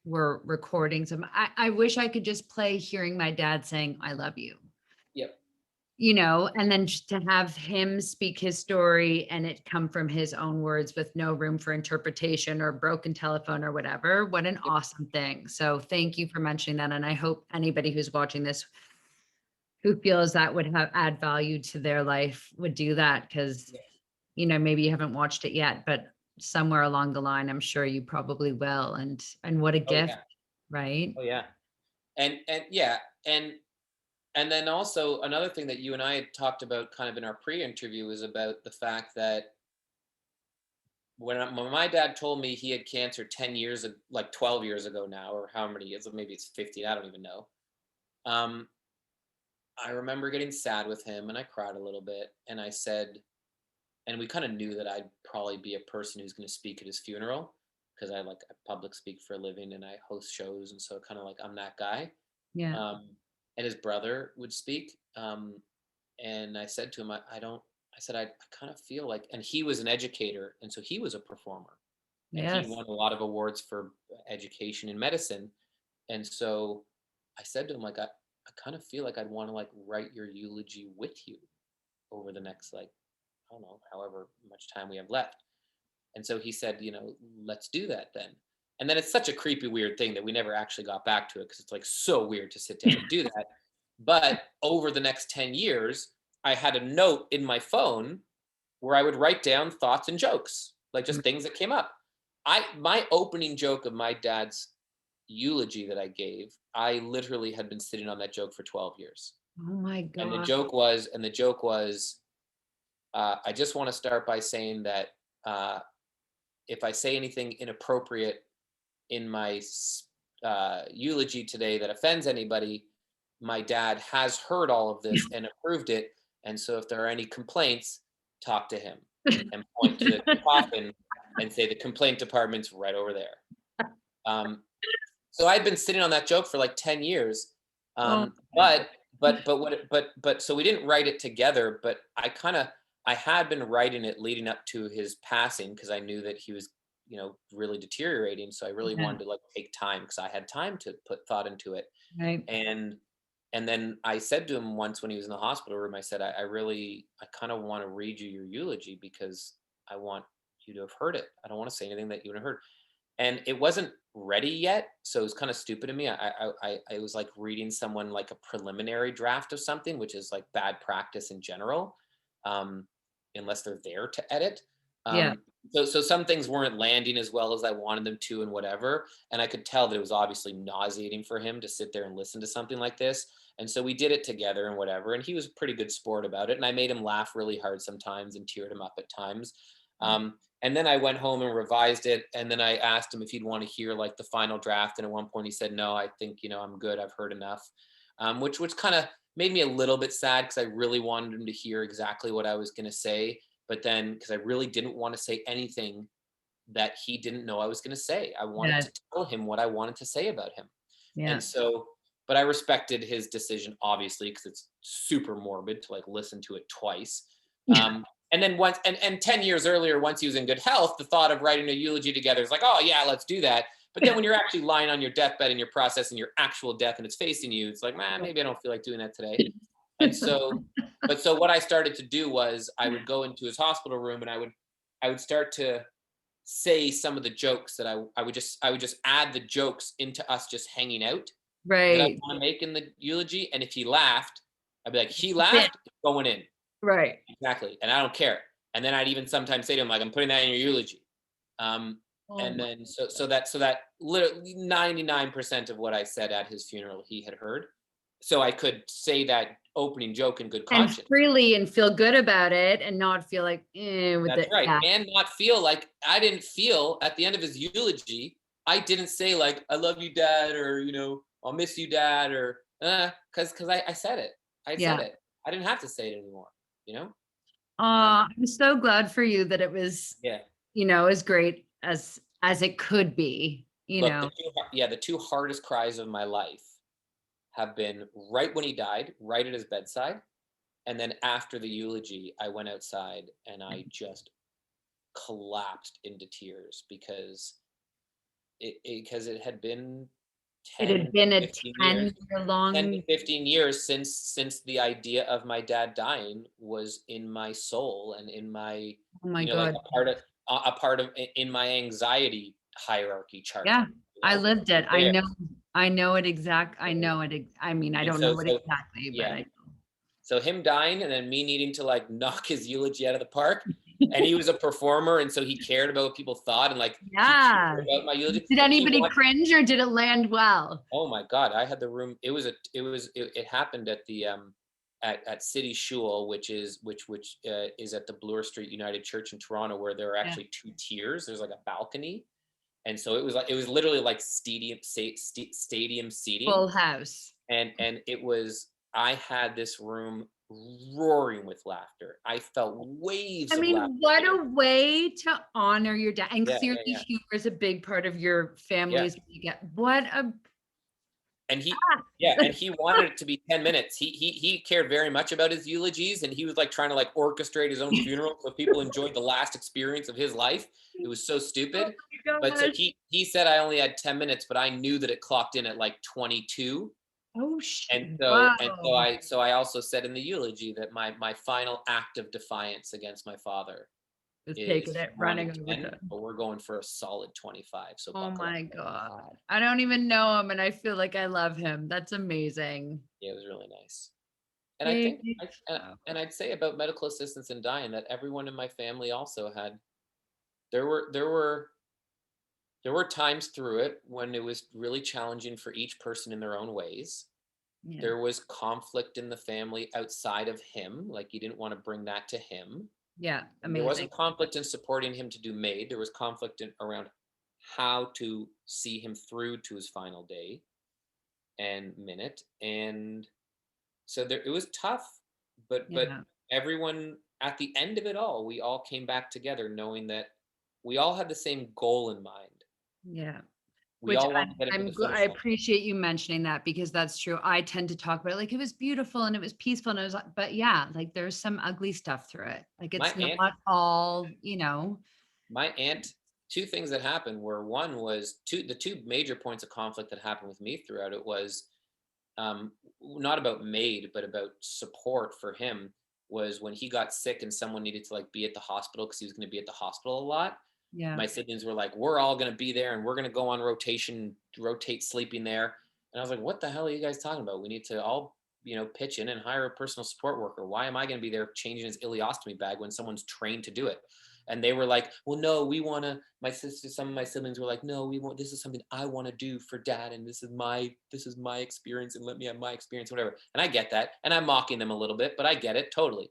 A: were recordings of, I wish I could just play hearing my dad saying, I love you.
B: Yep.
A: and then just to have him speak his story and it come from his own words with no room for interpretation or broken telephone or whatever. What an awesome thing. So thank you for mentioning that. And I hope anybody who's watching this who feels that would add value to their life would do that, because,
B: Yeah.
A: maybe you haven't watched it yet, but somewhere along the line, I'm sure you probably will. And what a
B: Oh
A: gift,
B: yeah.
A: right?
B: Oh yeah. And yeah, and then also another thing that you and I had talked about kind of in our pre-interview is about the fact that when my dad told me he had cancer 10 years, like 12 years ago now, or how many years, maybe it's 15, I don't even know. Um, I remember getting sad with him and I cried a little bit. And I said, and we kind of knew that I'd probably be a person who's going to speak at his funeral because I public speak for a living and I host shows. And so kind of like I'm that guy.
A: Yeah.
B: Um, and his brother would speak. And I said to him, I don't, I said, I kind of feel like, and he was an educator. And so he was a performer and he
A: Yes.
B: won a lot of awards for education in medicine. And so I said to him, like, I kind of feel like I'd want to like write your eulogy with you over the next, like, I don't know, however much time we have left. And so he said, let's do that then. And then it's such a creepy, weird thing that we never actually got back to it because it's like so weird to sit down and do that. But over the next 10 years, I had a note in my phone where I would write down thoughts and jokes, like just things that came up. My opening joke of my dad's eulogy that I gave, I literally had been sitting on that joke for 12 years.
A: Oh my
B: And the
A: God.
B: joke was, I just want to start by saying that if I say anything inappropriate in my eulogy today that offends anybody, my dad has heard all of this and approved it. And so if there are any complaints, talk to him and point to the coffin and say the complaint department's right over there. Um, so I'd been sitting on that joke for like 10 years.
A: Oh,
B: But so we didn't write it together, but I had been writing it leading up to his passing because I knew that he was, really deteriorating. So I really
A: yeah.
B: wanted to like take time because I had time to put thought into it.
A: Right.
B: And and then I said to him once when he was in the hospital room, I said, I kind of want to read you your eulogy because I want you to have heard it. I don't want to say anything that you would have heard. And it wasn't ready yet, so it was kind of stupid of me. I was like reading someone like a preliminary draft of something, which is like bad practice in general, um, unless they're there to edit.
A: Yeah.
B: So some things weren't landing as well as I wanted them to, and whatever. And I could tell that it was obviously nauseating for him to sit there and listen to something like this. And so we did it together and whatever. And he was a pretty good sport about it. And I made him laugh really hard sometimes and teared him up at times. And then I went home and revised it. And then I asked him if he'd want to hear like the final draft. And at one point he said, no, I think, I'm good. I've heard enough. Which kind of made me a little bit sad because I really wanted him to hear exactly what I was going to say. But then because I really didn't want to say anything that he didn't know I was going to say, I wanted
A: Yeah.
B: to tell him what I wanted to say about him.
A: Yeah.
B: And so, but I respected his decision, obviously, because it's super morbid to like listen to it twice. And then once, and 10 years earlier, once he was in good health, the thought of writing a eulogy together is like, oh yeah, let's do that. But then when you're actually lying on your deathbed and you're processing your actual death and it's facing you, it's like, man, maybe I don't feel like doing that today. And so, but so what I started to do was I would go into his hospital room and I would start to say some of the jokes that I would just add the jokes into us just hanging out that I
A: Right.
B: want to make in the eulogy. And if he laughed, I'd be like, he
A: Yeah.
B: laughed, it's going in.
A: Right.
B: Exactly. And I don't care. And then I'd even sometimes say to him, like, I'm putting that in your eulogy.
A: Oh
B: And
A: my.
B: then so that literally 99% of what I said at his funeral he had heard. So I could say that opening joke in good
A: And
B: conscience.
A: freely and feel good about it and not feel like, with
B: That's
A: it.
B: right.
A: Yeah.
B: And not feel like I didn't feel at the end of his eulogy, I didn't say like, I love you, dad, or, I'll miss you, dad, or because I said it. I said
A: Yeah.
B: it. I didn't have to say it anymore, you know? Um,
A: I'm so glad for you that it was,
B: yeah.
A: as great as it could be,
B: Look, the two hardest cries of my life have been right when he died, right at his bedside, and then after the eulogy, I went outside and I just collapsed into tears because it had been
A: It had
B: 10
A: been a
B: 15 years
A: 10-year
B: 10 to
A: long.
B: 15 years since the idea of my dad dying was in my soul and in my,
A: Oh my
B: like
A: God.
B: a part of in my anxiety hierarchy chart.
A: Yeah, I lived
B: It was
A: it.
B: there.
A: I know it I know it. I mean, I
B: And
A: don't know
B: so
A: it
B: so
A: exactly, but
B: yeah.
A: I
B: So him dying and then me needing to like knock his eulogy out of the park. And he was a performer, and so he cared about what people thought, and like he
A: Yeah.
B: cared about my eulogy.
A: Did
B: He
A: anybody
B: wanted,
A: cringe or did it land well?
B: oh my God, I had the room. It happened at the at City Shul, which is at the Bloor Street United Church in Toronto, where there are
A: Yeah.
B: actually two tiers. There's like a balcony, and so it was literally like stadium seating,
A: Full house.
B: and it was, I had this room roaring with laughter. I felt waves
A: I
B: of laughter.
A: mean, what a way to honor your dad. And
B: Yeah,
A: clearly
B: yeah,
A: humor is a big part of your
B: yeah.
A: family's you get. What a
B: And he wanted it to be 10 minutes. He cared very much about his eulogies, and he was like trying to like orchestrate his own funeral so people enjoyed the last experience of his life. It was so
A: oh
B: stupid.
A: my
B: But so
A: gosh.
B: he said I only had 10 minutes, but I knew that it clocked in at like 22.
A: Oh wow.
B: So I also said in the eulogy that my final act of defiance against my father
A: Just taking
B: is
A: it, running
B: wanting
A: over
B: 10,
A: to.
B: but we're going for a solid 25. So
A: Oh
B: buckle up.
A: my God. I don't even know him and I feel like I love him. That's amazing.
B: Yeah, it was really nice. And I
A: Dave
B: think and
A: Keystone.
B: I'd say about medical assistance in dying that everyone in my family also had, there were there were there were times through it when it was really challenging for each person in their own ways.
A: Yeah.
B: There was conflict in the family outside of him, like you didn't want to bring that to him.
A: Yeah.
B: And there
A: Amazing.
B: wasn't conflict in supporting him to do MAiD. There was conflict around how to see him through to his final day and minute. And so it was tough, but
A: Yeah.
B: everyone at the end of it all, we all came back together knowing that we all had the same goal in mind.
A: Yeah.
B: We
A: Which
B: all want to get him to the
A: I
B: finish line.
A: appreciate you mentioning that because that's true. I tend to talk about it like it was beautiful and it was peaceful and it was like, but yeah, like there's some ugly stuff through it. Like
B: My
A: it's
B: aunt,
A: not all,
B: my aunt, two things that happened were, one was the two major points of conflict that happened with me throughout it was not about MAiD, but about support for him, was when he got sick and someone needed to like be at the hospital because he was going to be at the hospital a lot.
A: yeah.
B: My siblings were like, we're all going to be there and we're going to go on rotation, rotate sleeping there. And I was like, what the hell are you guys talking about? We need to all, pitch in and hire a personal support worker. Why am I going to be there changing his ileostomy bag when someone's trained to do it? And they were like, well, no, we want to, some of my siblings were like, no, this is something I want to do for dad. And this is my experience and let me have my experience, whatever. And I get that. And I'm mocking them a little bit, but I get it totally.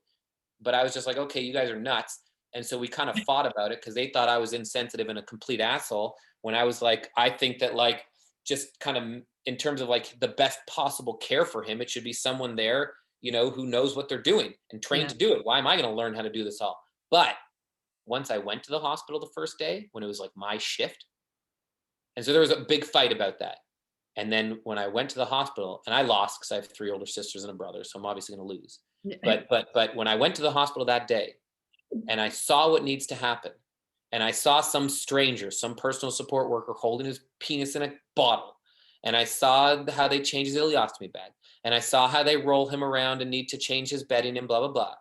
B: But I was just like, okay, you guys are nuts. And so we kind of fought about it because they thought I was insensitive and a complete asshole when I was like, I think that like, just kind of in terms of like the best possible care for him, it should be someone there, who knows what they're doing and trained
A: Yeah.
B: to do it. Why am I going to learn how to do this all? But once I went to the hospital the first day when it was like my shift, and so there was a big fight about that. And then when I went to the hospital, and I lost because I have 3 older sisters and a brother, so I'm obviously going to lose. But when I went to the hospital that day and I saw what needs to happen, and I saw some stranger, some personal support worker holding his penis in a bottle, and I saw how they change his ileostomy bag, and I saw how they roll him around and need to change his bedding and blah, blah, blah.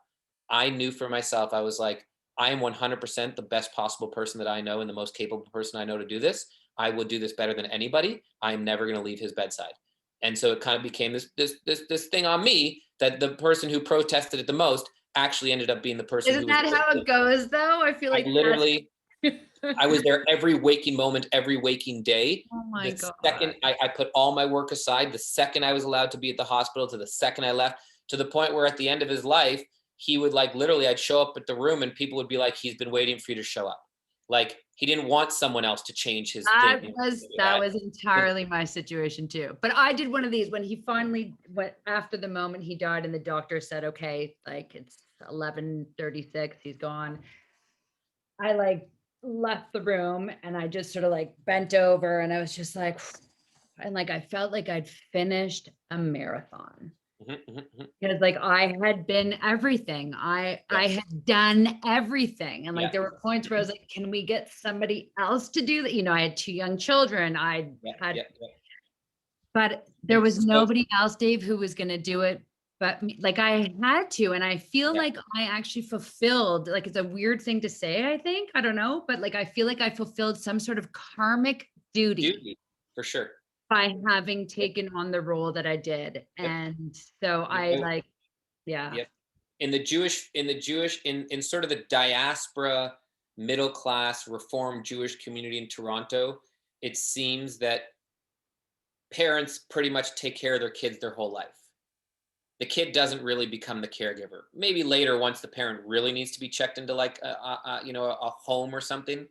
B: I knew for myself, I was like, I am 100% the best possible person that I know and the most capable person I know to do this. I will do this better than anybody. I am never going to leave his bedside. And so it kind of became this thing on me that the person who protested it the most actually ended up being the person
A: Isn't
B: who was.
A: that how it goes though? I feel like
B: I was there every waking moment, every waking day.
A: Oh my
B: The
A: God.
B: second I put all my work aside, the second I was allowed to be at the hospital to the second I left, to the point where at the end of his life, he would like literally, I'd show up at the room and people would be like, he's been waiting for you to show up. Like he didn't want someone else to change his thing.
A: That was entirely my situation too. But I did one of these when he finally went after the moment he died and the doctor said, okay, like it's 11:36, he's gone. I like left the room and I just sort of like bent over and I was just like, and like I felt like I'd finished a marathon. Because like I had been everything. I had done everything. And like there were points where I was like, can we get somebody else to do that? I had 2 young children. I had But there was
B: So,
A: nobody else, Dave, who was going to do it but me. Like I had to, and I feel
B: yeah,
A: like I actually fulfilled, like it's a weird thing to say, I think, I don't know, but like I feel like I fulfilled some sort of karmic duty
B: duty for sure.
A: by having
B: Yep,
A: taken on the role that I did.
B: yep.
A: And so
B: You
A: I
B: know,
A: like, yeah.
B: yep. In sort of the diaspora, middle class, reformed Jewish community in Toronto, it seems that parents pretty much take care of their kids their whole life. The kid doesn't really become the caregiver. Maybe later, once the parent really needs to be checked into like a home or something.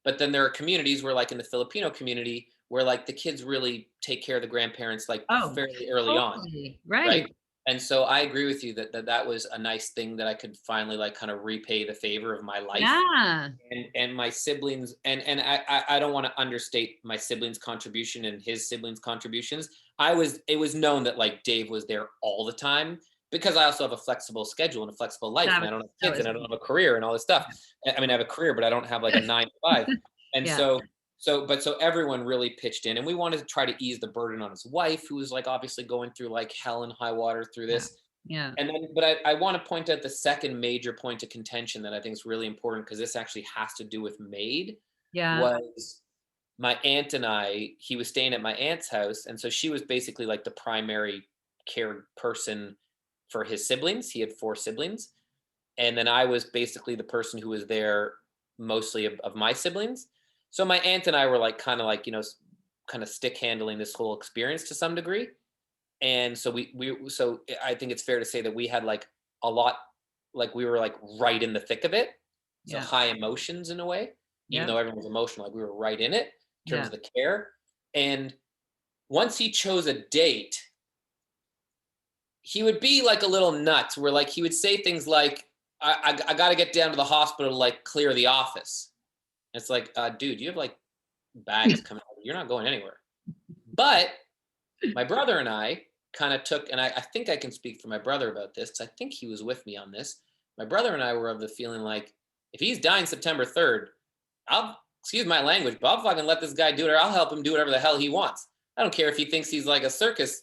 B: But then there are communities where, like in the Filipino community, where like the kids really take care of the grandparents like
A: Oh,
B: fairly early on,
A: totally.
B: right?
A: Right.
B: And so I agree with you that was a nice thing that I could finally like kind of repay the favor of my life
A: Yeah.
B: and my siblings, and I don't want to understate my siblings' contribution and his siblings' contributions. It was known that like Dave was there all the time because I also have a flexible schedule and a flexible life, and I don't have
A: That
B: kids
A: was
B: and I don't
A: me.
B: have a career and all this stuff. I mean, I have a career, but I don't have like a 9 to 5. And
A: Yeah.
B: so everyone really pitched in, and we wanted to try to ease the burden on his wife, who was like obviously going through like hell and high water through
A: Yeah.
B: this.
A: Yeah.
B: And then, but I want to point out the second major point of contention that I think is really important because this actually has to do with MAiD.
A: Yeah.
B: Was my aunt and I, he was staying at my aunt's house. And so she was basically like the primary care person for his siblings. He had 4 siblings. And then I was basically the person who was there mostly of my siblings. So my aunt and I were like, kind of like, kind of stick handling this whole experience to some degree. And so so I think it's fair to say that we had like a lot, like we were like right in the thick of it. So
A: Yeah.
B: high emotions in a way, even
A: Yeah.
B: though everyone was emotional, like we were right in it in terms
A: Yeah.
B: of the care. And once he chose a date, he would be like a little nuts where like he would say things like, I got to get down to the hospital to like clear the office. And it's like, dude, you have like bags coming out. You're not going anywhere. But my brother and I kind of took, and I think I can speak for my brother about this because I think he was with me on this. My brother and I were of the feeling like, if he's dying September 3rd, excuse my language, but I'll fucking let this guy do it, or I'll help him do whatever the hell he wants. I don't care if he thinks he's like a circus,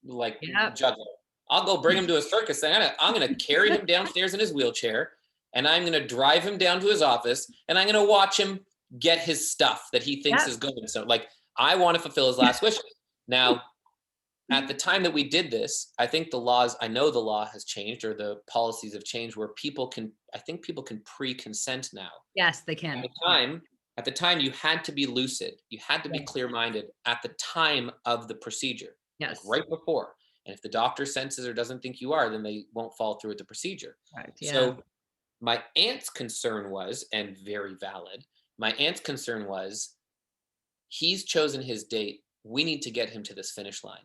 B: like
A: Yeah.
B: juggler. I'll go bring him to a circus thing. I'm gonna carry him downstairs in his wheelchair, and I'm gonna drive him down to his office, and I'm gonna watch him get his stuff that he thinks
A: Yeah.
B: is going. So, like, I want to fulfill his last wishes. Now, at the time that we did this, I know the law has changed or the policies have changed where I think people can pre-consent now.
A: Yes, they
B: At
A: can.
B: the time, at the time you had to be lucid. You had to be
A: Yes.
B: clear-minded at the time of the procedure, like
A: Yes.
B: right before. And if the doctor senses or doesn't think you are, then they won't follow through with the procedure.
A: Correct. Yeah.
B: So my aunt's concern was, and very valid, my aunt's concern was he's chosen his date. We need to get him to this finish line.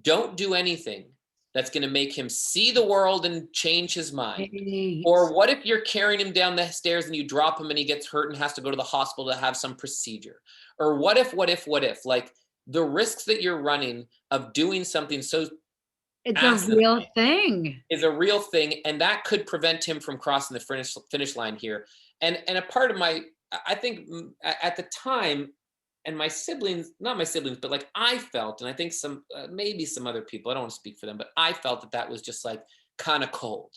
B: Don't do anything that's going to make him see the world and change his mind.
A: Right.
B: Or what if you're carrying him down the stairs and you drop him and he gets hurt and has to go to the hospital to have some procedure? Or what if, like the risks that you're running of doing something so
A: It's a real
B: asinine
A: thing.
B: is a real thing. And that could prevent him from crossing the finish line here. And a part of I think at the time, and my siblings, not my siblings, but like I felt, and I think maybe some other people, I don't want to speak for them, but I felt that was just like kind of cold.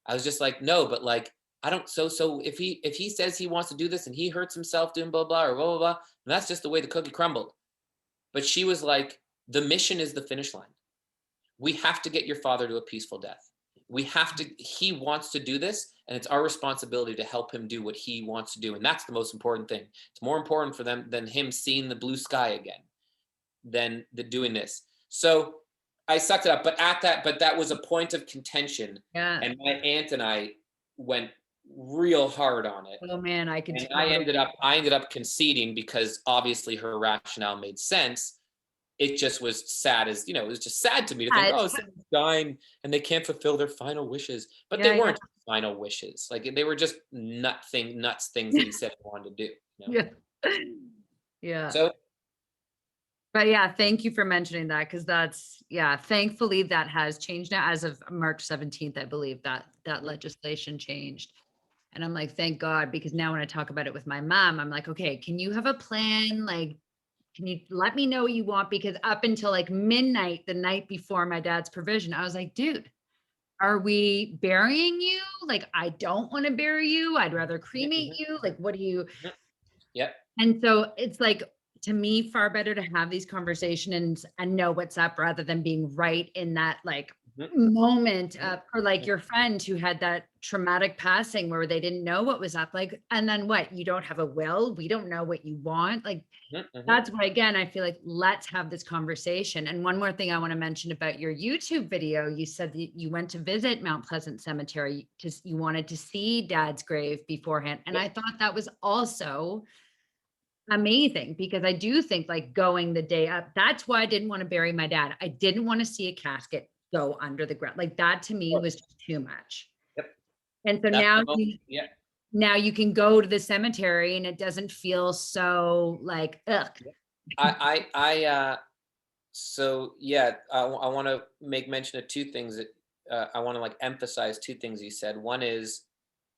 B: I was just like, no, but like, I don't, so if he says he wants to do this and he hurts himself doing blah, blah, or blah, blah, blah, and that's just the way the cookie crumbled. But she was like, the mission is the finish line. We have to get your father to a peaceful death. He wants to do this, and it's our responsibility to help him do what he wants to do. And that's the most important thing. It's more important for them than him seeing the blue sky again, than doing this. So I sucked it up. But that was a point of contention.
A: Yeah.
B: And my aunt and I went real hard on it.
A: Oh man, I could
B: And
A: totally.
B: I ended up conceding because obviously her rationale made sense. It just was sad it was just sad to me to think,
A: Yeah,
B: oh, someone's dying and they can't fulfill their final wishes. But
A: yeah,
B: they
A: yeah,
B: weren't final wishes. Like they were just nuts things that he said he wanted to do.
A: yeah. Yeah.
B: So
A: But yeah, thank you for mentioning that because yeah, thankfully that has changed now as of March 17th, I believe that legislation changed. And I'm like, thank God, because now when I talk about it with my mom, I'm like, okay, can you have a plan? Like, can you let me know what you want? Because up until like midnight, the night before my dad's provision, I was like, dude, are we burying you? Like, I don't want to bury you. I'd rather
B: Yeah,
A: cremate
B: mhm,
A: you. Like, what do you?
B: mhm. Yep.
A: And so it's like, to me, far better to have these conversations and know what's up rather than being right in that like
B: Mhm,
A: moment
B: mhm,
A: of, or like
B: mhm,
A: your friend who had that traumatic passing where they didn't know what was up. Like, and then what? You don't have a will. We don't know what you want. Like,
B: mhm, mhm.
A: that's why, again, I feel like let's have this conversation. And one more thing I want to mention about your YouTube video, you said that you went to visit Mount Pleasant Cemetery because you wanted to see Dad's grave beforehand. And
B: Yep.
A: I thought that was also amazing because I do think like going the day up, that's why I didn't want to bury my dad. I didn't want to see a casket go under the ground. Like that to
B: Of
A: me was
B: course.
A: just too much.
B: Yep.
A: And so
B: That's
A: now
B: the most.
A: you
B: Yeah.
A: now you can go to the cemetery and it doesn't feel so like ugh.
B: Yep. I so yeah, I want to make mention of two things that I want to like emphasize two things you said. One is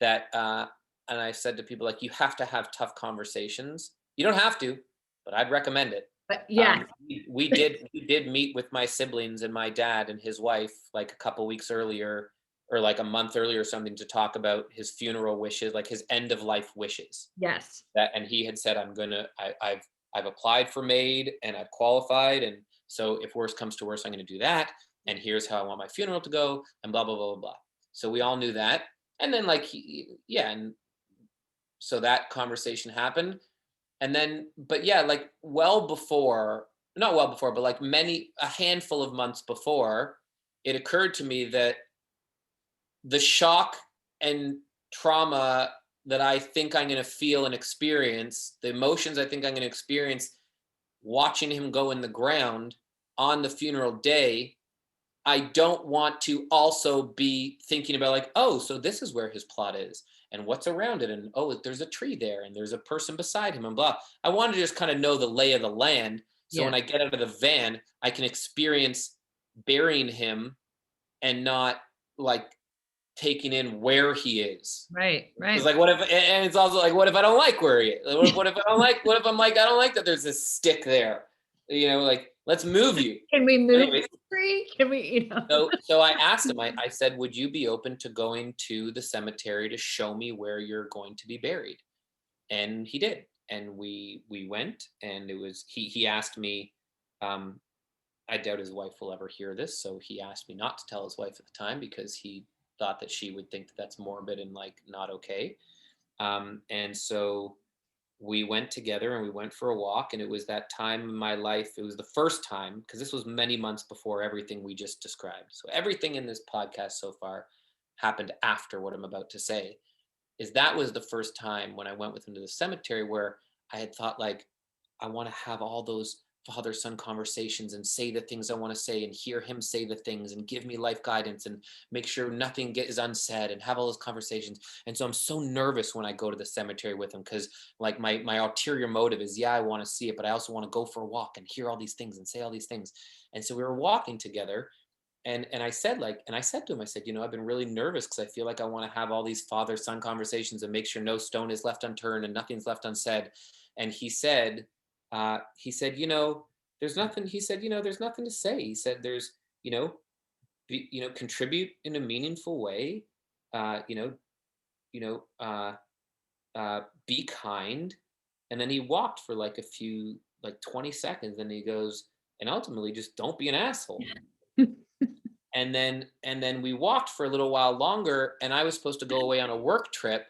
B: that, and I said to people like, you have to have tough conversations. You don't have to, but I'd recommend it.
A: But yeah,
B: We did meet with my siblings and my dad and his wife like a couple weeks earlier, or like a month earlier or something, to talk about his funeral wishes, like his end of life wishes.
A: yes.
B: That, and he had said, I've applied for MAiD and I've qualified, and so if worse comes to worse, I'm going to do that, and here's how I want my funeral to go, and blah blah blah blah blah. So we all knew that, and then like yeah, and so that conversation happened, and then but yeah, like well before, not well before, but like a handful of months before, it occurred to me that the shock and trauma that I think I'm going to feel and experience, the emotions I think I'm going to experience watching him go in the ground on the funeral day, I don't want to also be thinking about like, oh, so this is where his plot is and what's around it. And oh, there's a tree there and there's a person beside him and blah. I want to just kind of know the lay of the land. So
A: Yeah.
B: when I get out of the van, I can experience burying him and not like taking in where he is.
A: Right.
B: It's
A: Right.
B: like, what if, and it's also like, what if I don't like where he is? What if I don't like, what if I'm like, I don't like that there's this stick there, like, let's move you.
A: Can we move
B: Anyways,
A: the tree? Can we,
B: so I asked him, I said, would you be open to going to the cemetery to show me where you're going to be buried? And he did. And we went, and it was, he asked me, um, I doubt his wife will ever hear this. So he asked me not to tell his wife at the time because he thought that she would think that that's morbid and like not okay. And so we went together and we went for a walk. And it was that time in my life. It was the first time, because this was many months before everything we just described. So everything in this podcast so far happened after what I'm about to say. Is that was the first time when I went with him to the cemetery where I had thought like, I want to have all those father son conversations and say the things I want to say and hear him say the things and give me life guidance and make sure nothing is unsaid and have all those conversations. And so I'm so nervous when I go to the cemetery with him because like my ulterior motive is, yeah, I want to see it, but I also want to go for a walk and hear all these things and say all these things. And so we were walking together, and I said like, and I said to him, I said, I've been really nervous because I feel like I want to have all these father son conversations and make sure no stone is left unturned and nothing's left unsaid. And he said, there's nothing. He said, there's nothing to say. He said, there's, contribute in a meaningful way. Uh, you know, you know, be kind. And then he walked for like a few, like 20 seconds, and he goes, and ultimately just don't be an asshole. And then we walked for a little while longer, and I was supposed to go away on a work trip,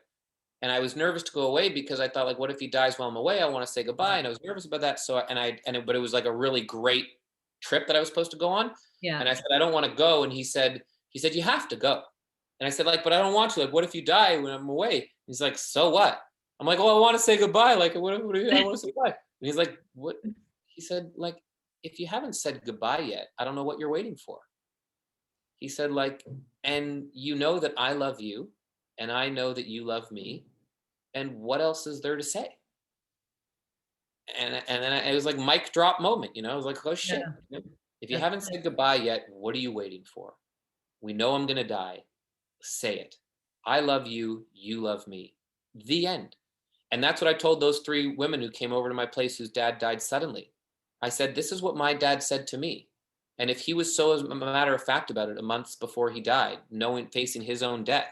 B: and I was nervous to go away because I thought like, what if he dies while I'm away? I want to say goodbye, and I was nervous about that. So but it was like a really great trip that I was supposed to go on,
A: Yeah.
B: and I said I don't want to go, and he said you have to go, and I said like, but I don't want to. Like, what if you die when I'm away? He's like, so what? I'm like, well, I want to say goodbye. Like, what I want to say goodbye. And he's like, what? He said like, if you haven't said goodbye yet, I don't know what you're waiting for. He said, like, and you know that I love you and I know that you love me. And what else is there to say? And then it was like mic drop moment, I was like, oh shit.
A: Yeah.
B: If you
A: That's
B: haven't said goodbye yet, what are you waiting for? We know I'm gonna die. Say it. I love you, you love me. The end. And that's what I told those three women who came over to my place whose dad died suddenly. I said, this is what my dad said to me. And if he was so, as a matter of fact about it, a month before he died, knowing, facing his own death,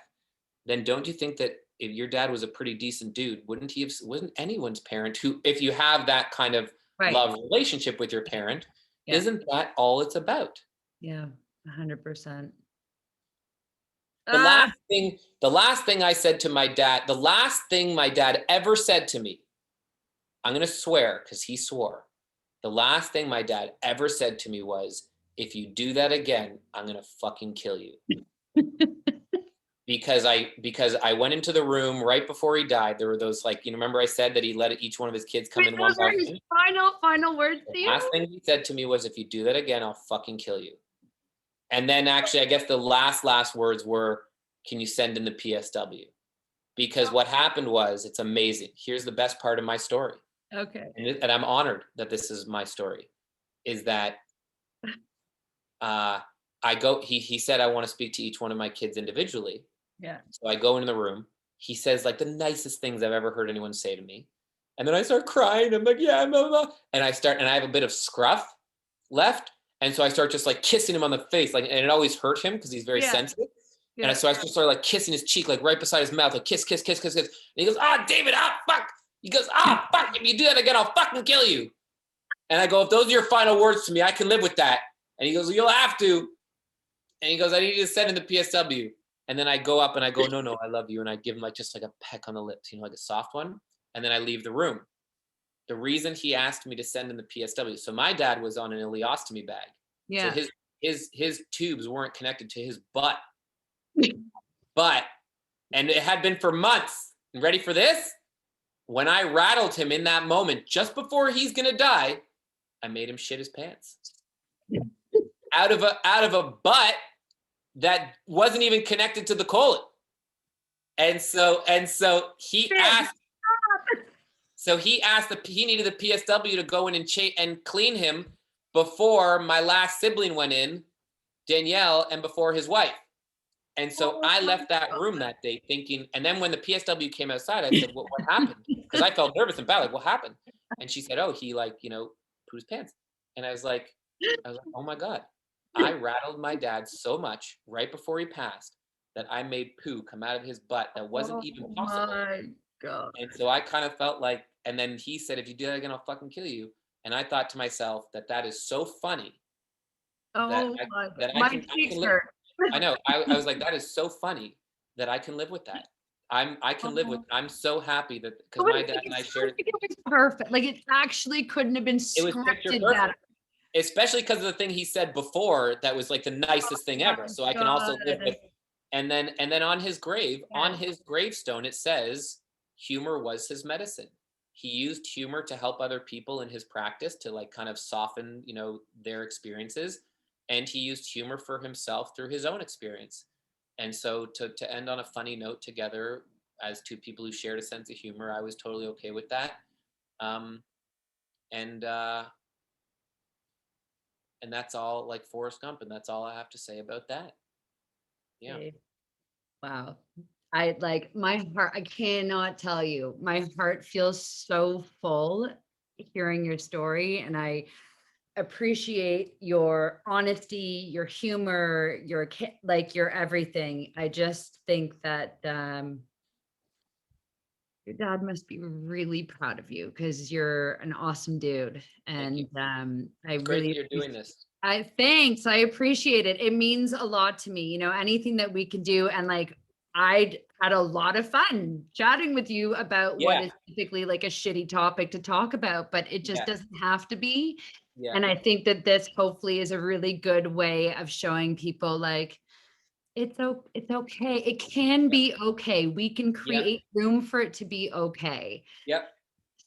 B: then don't you think that if your dad was a pretty decent dude, wouldn't he have, wasn't anyone's parent who, if you have that kind of
A: Right.
B: love relationship with your parent,
A: Yeah.
B: isn't that all it's about?
A: Yeah. 100%.
B: The last thing I said to my dad, the last thing my dad ever said to me, I'm going to swear because he swore. The last thing my dad ever said to me was, if you do that again, I'm going to fucking kill you. Because I went into the room right before he died. There were those, like, remember I said that he let each one of his kids come in one
A: Those
B: by
A: were his
B: one?
A: final words to
B: The
A: you?
B: last thing he said to me was, if you do that again, I'll fucking kill you. And then actually, I guess the last words were, can you send in the PSW? Because what happened was, it's amazing. Here's the best part of my story.
A: Okay.
B: And I'm honored that this is my story, is that he said, I want to speak to each one of my kids individually.
A: Yeah.
B: So I go into the room. He says like the nicest things I've ever heard anyone say to me. And then I start crying. I'm like, yeah, blah, blah. And I have a bit of scruff left. And so I start just like kissing him on the face. Like, and it always hurt him because he's very sensitive.
A: Yeah.
B: And so I just started like kissing his cheek, like right beside his mouth, like kiss, kiss, kiss, kiss, kiss. And he goes, David, fuck. He goes, fuck. If you do that again, I'll fucking kill you. And I go, if those are your final words to me, I can live with that. And he goes, well, you'll have to. And he goes, I need you to send in the PSW. And then I go up and I go, no, I love you. And I give him like just like a peck on the lips, like a soft one. And then I leave the room. The reason he asked me to send in the PSW. So my dad was on an ileostomy bag.
A: Yeah.
B: So his tubes weren't connected to his butt. And it had been for months. And ready for this? When I rattled him in that moment, just before he's gonna die, I made him shit his pants. out of a butt that wasn't even connected to the colon. And so he asked he needed the PSW to go in and clean him before my last sibling went in, Danielle, and before his wife. And so I left that room that day thinking, and then when the PSW came outside, I said, what happened? Because I felt nervous and bad, like, what happened? And she said, he pooped his pants. And I was like, oh my God. I rattled my dad so much right before he passed that I made poo come out of his butt that wasn't even possible. Oh my God. And so I kind of felt like, and then he said, if you do that again, I'll fucking kill you. And I thought to myself that is so funny. My cheeks hurt. I know. I was like, that is so funny that I can live with that. I can live with it. I'm so happy that because my dad and I shared it.
A: It was perfect. Like it actually couldn't have been scripted better.
B: Especially because of the thing he said before that was like the nicest thing ever. So I can also live with. And then on his gravestone, it says humor was his medicine. He used humor to help other people in his practice to like kind of soften, their experiences. And he used humor for himself through his own experience. And so to end on a funny note together as two people who shared a sense of humor, I was totally okay with that. And that's all, like Forrest Gump, and that's all I have to say about that. Yeah.
A: Wow. My heart, I cannot tell you, my heart feels so full hearing your story, and I appreciate your honesty, your humor, your everything. I just think that your dad must be really proud of you because you're an awesome dude. And I really
B: you're doing this.
A: Thanks. I appreciate it. It means a lot to me, anything that we can do. And I had a lot of fun chatting with you about what is typically like a shitty topic to talk about, but it just doesn't have to be. Yeah. And I think that this hopefully is a really good way of showing people it's okay. It can be okay. We can create room for it to be okay.
B: Yep.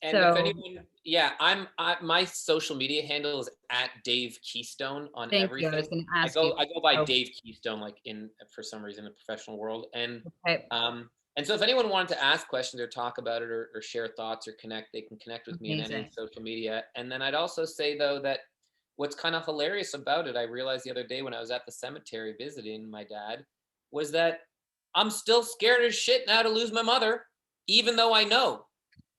B: And if anyone, my social media handle is at Dave Keystone on everything.
A: I was going to ask
B: I go by Dave Keystone, for some reason in the professional world. And so if anyone wanted to ask questions or talk about it or share thoughts or connect, they can connect with me on any social media. And then I'd also say though that what's kind of hilarious about it, I realized the other day when I was at the cemetery visiting my dad, was that I'm still scared as shit now to lose my mother, even though I know.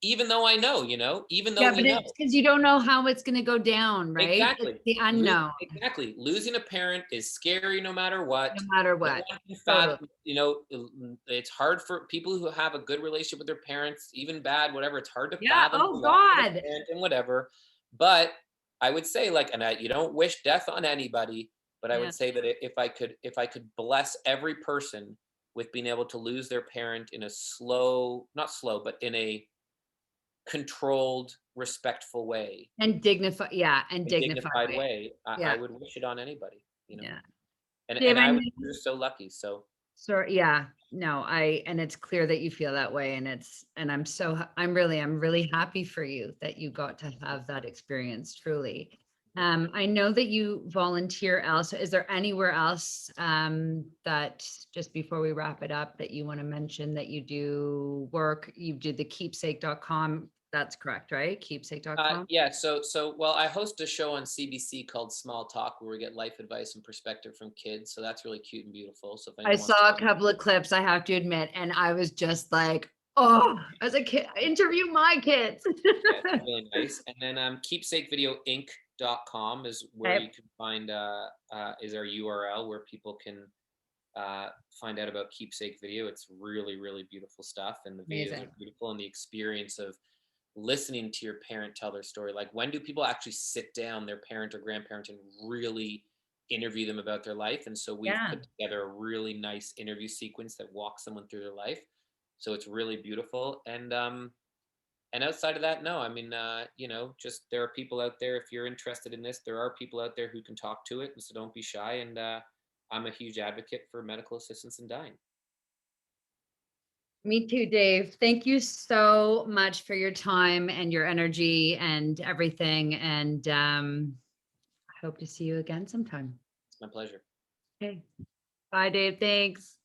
B: even though I know, even though
A: Yeah,
B: we
A: but
B: know.
A: it's because you don't know how it's gonna go down, right?
B: Exactly.
A: It's the unknown,
B: Exactly. Losing a parent is scary no matter what.
A: no matter
B: No
A: what.
B: one can
A: Totally.
B: fathom, it's hard for people who have a good relationship with their parents, even bad, whatever. It's hard to
A: Yeah,
B: fathom the
A: oh
B: loss of
A: God.
B: a parent and whatever. But I would say, like, you don't wish death on anybody, but I
A: Yeah,
B: would say that if I could bless every person with being able to lose their parent in a slow, not slow, but in a controlled, respectful way,
A: and dignified, yeah, and
B: a
A: dignified
B: dignified
A: way.
B: way, I
A: Yeah,
B: would wish it on anybody.
A: yeah.
B: And
A: Dave,
B: and
A: I
B: I
A: know.
B: was just so lucky. So
A: So yeah, no, and it's clear that you feel that way, and I'm really happy for you that you got to have that experience, truly. I know that you volunteer elsewhere. Is there anywhere else that, just before we wrap it up, that you want to mention that you do work? You do the keepsake.com. That's correct, right? Keepsake.com.
B: yeah, well, I host a show on CBC called Small Talk where we get life advice and perspective from kids. So that's really cute and beautiful. So if
A: I
B: anyone wants to
A: saw a
B: listen
A: couple
B: to
A: of
B: it,
A: clips, I have to admit, and I was just like, oh, as a kid, interview my kids.
B: yeah, it's really nice. And then keepsakevideoinc.com is where
A: Okay.
B: you can find is our URL where people can find out about Keepsake Video. It's really, really beautiful stuff, and the videos
A: Amazing.
B: are beautiful, and the experience of listening to your parent tell their story. Like, when do people actually sit down, their parent or grandparent, and really interview them about their life? And so we've
A: Yeah.
B: put together a really nice interview sequence that walks someone through their life. So it's really beautiful. And outside of that, no, I mean, just there are people out there. If you're interested in this, there are people out there who can talk to it, and so don't be shy. And I'm a huge advocate for medical assistance in dying.
A: Me too, Dave. Thank you so much for your time and your energy and everything. And I hope to see you again sometime.
B: It's my pleasure.
A: Okay. Bye, Dave. Thanks.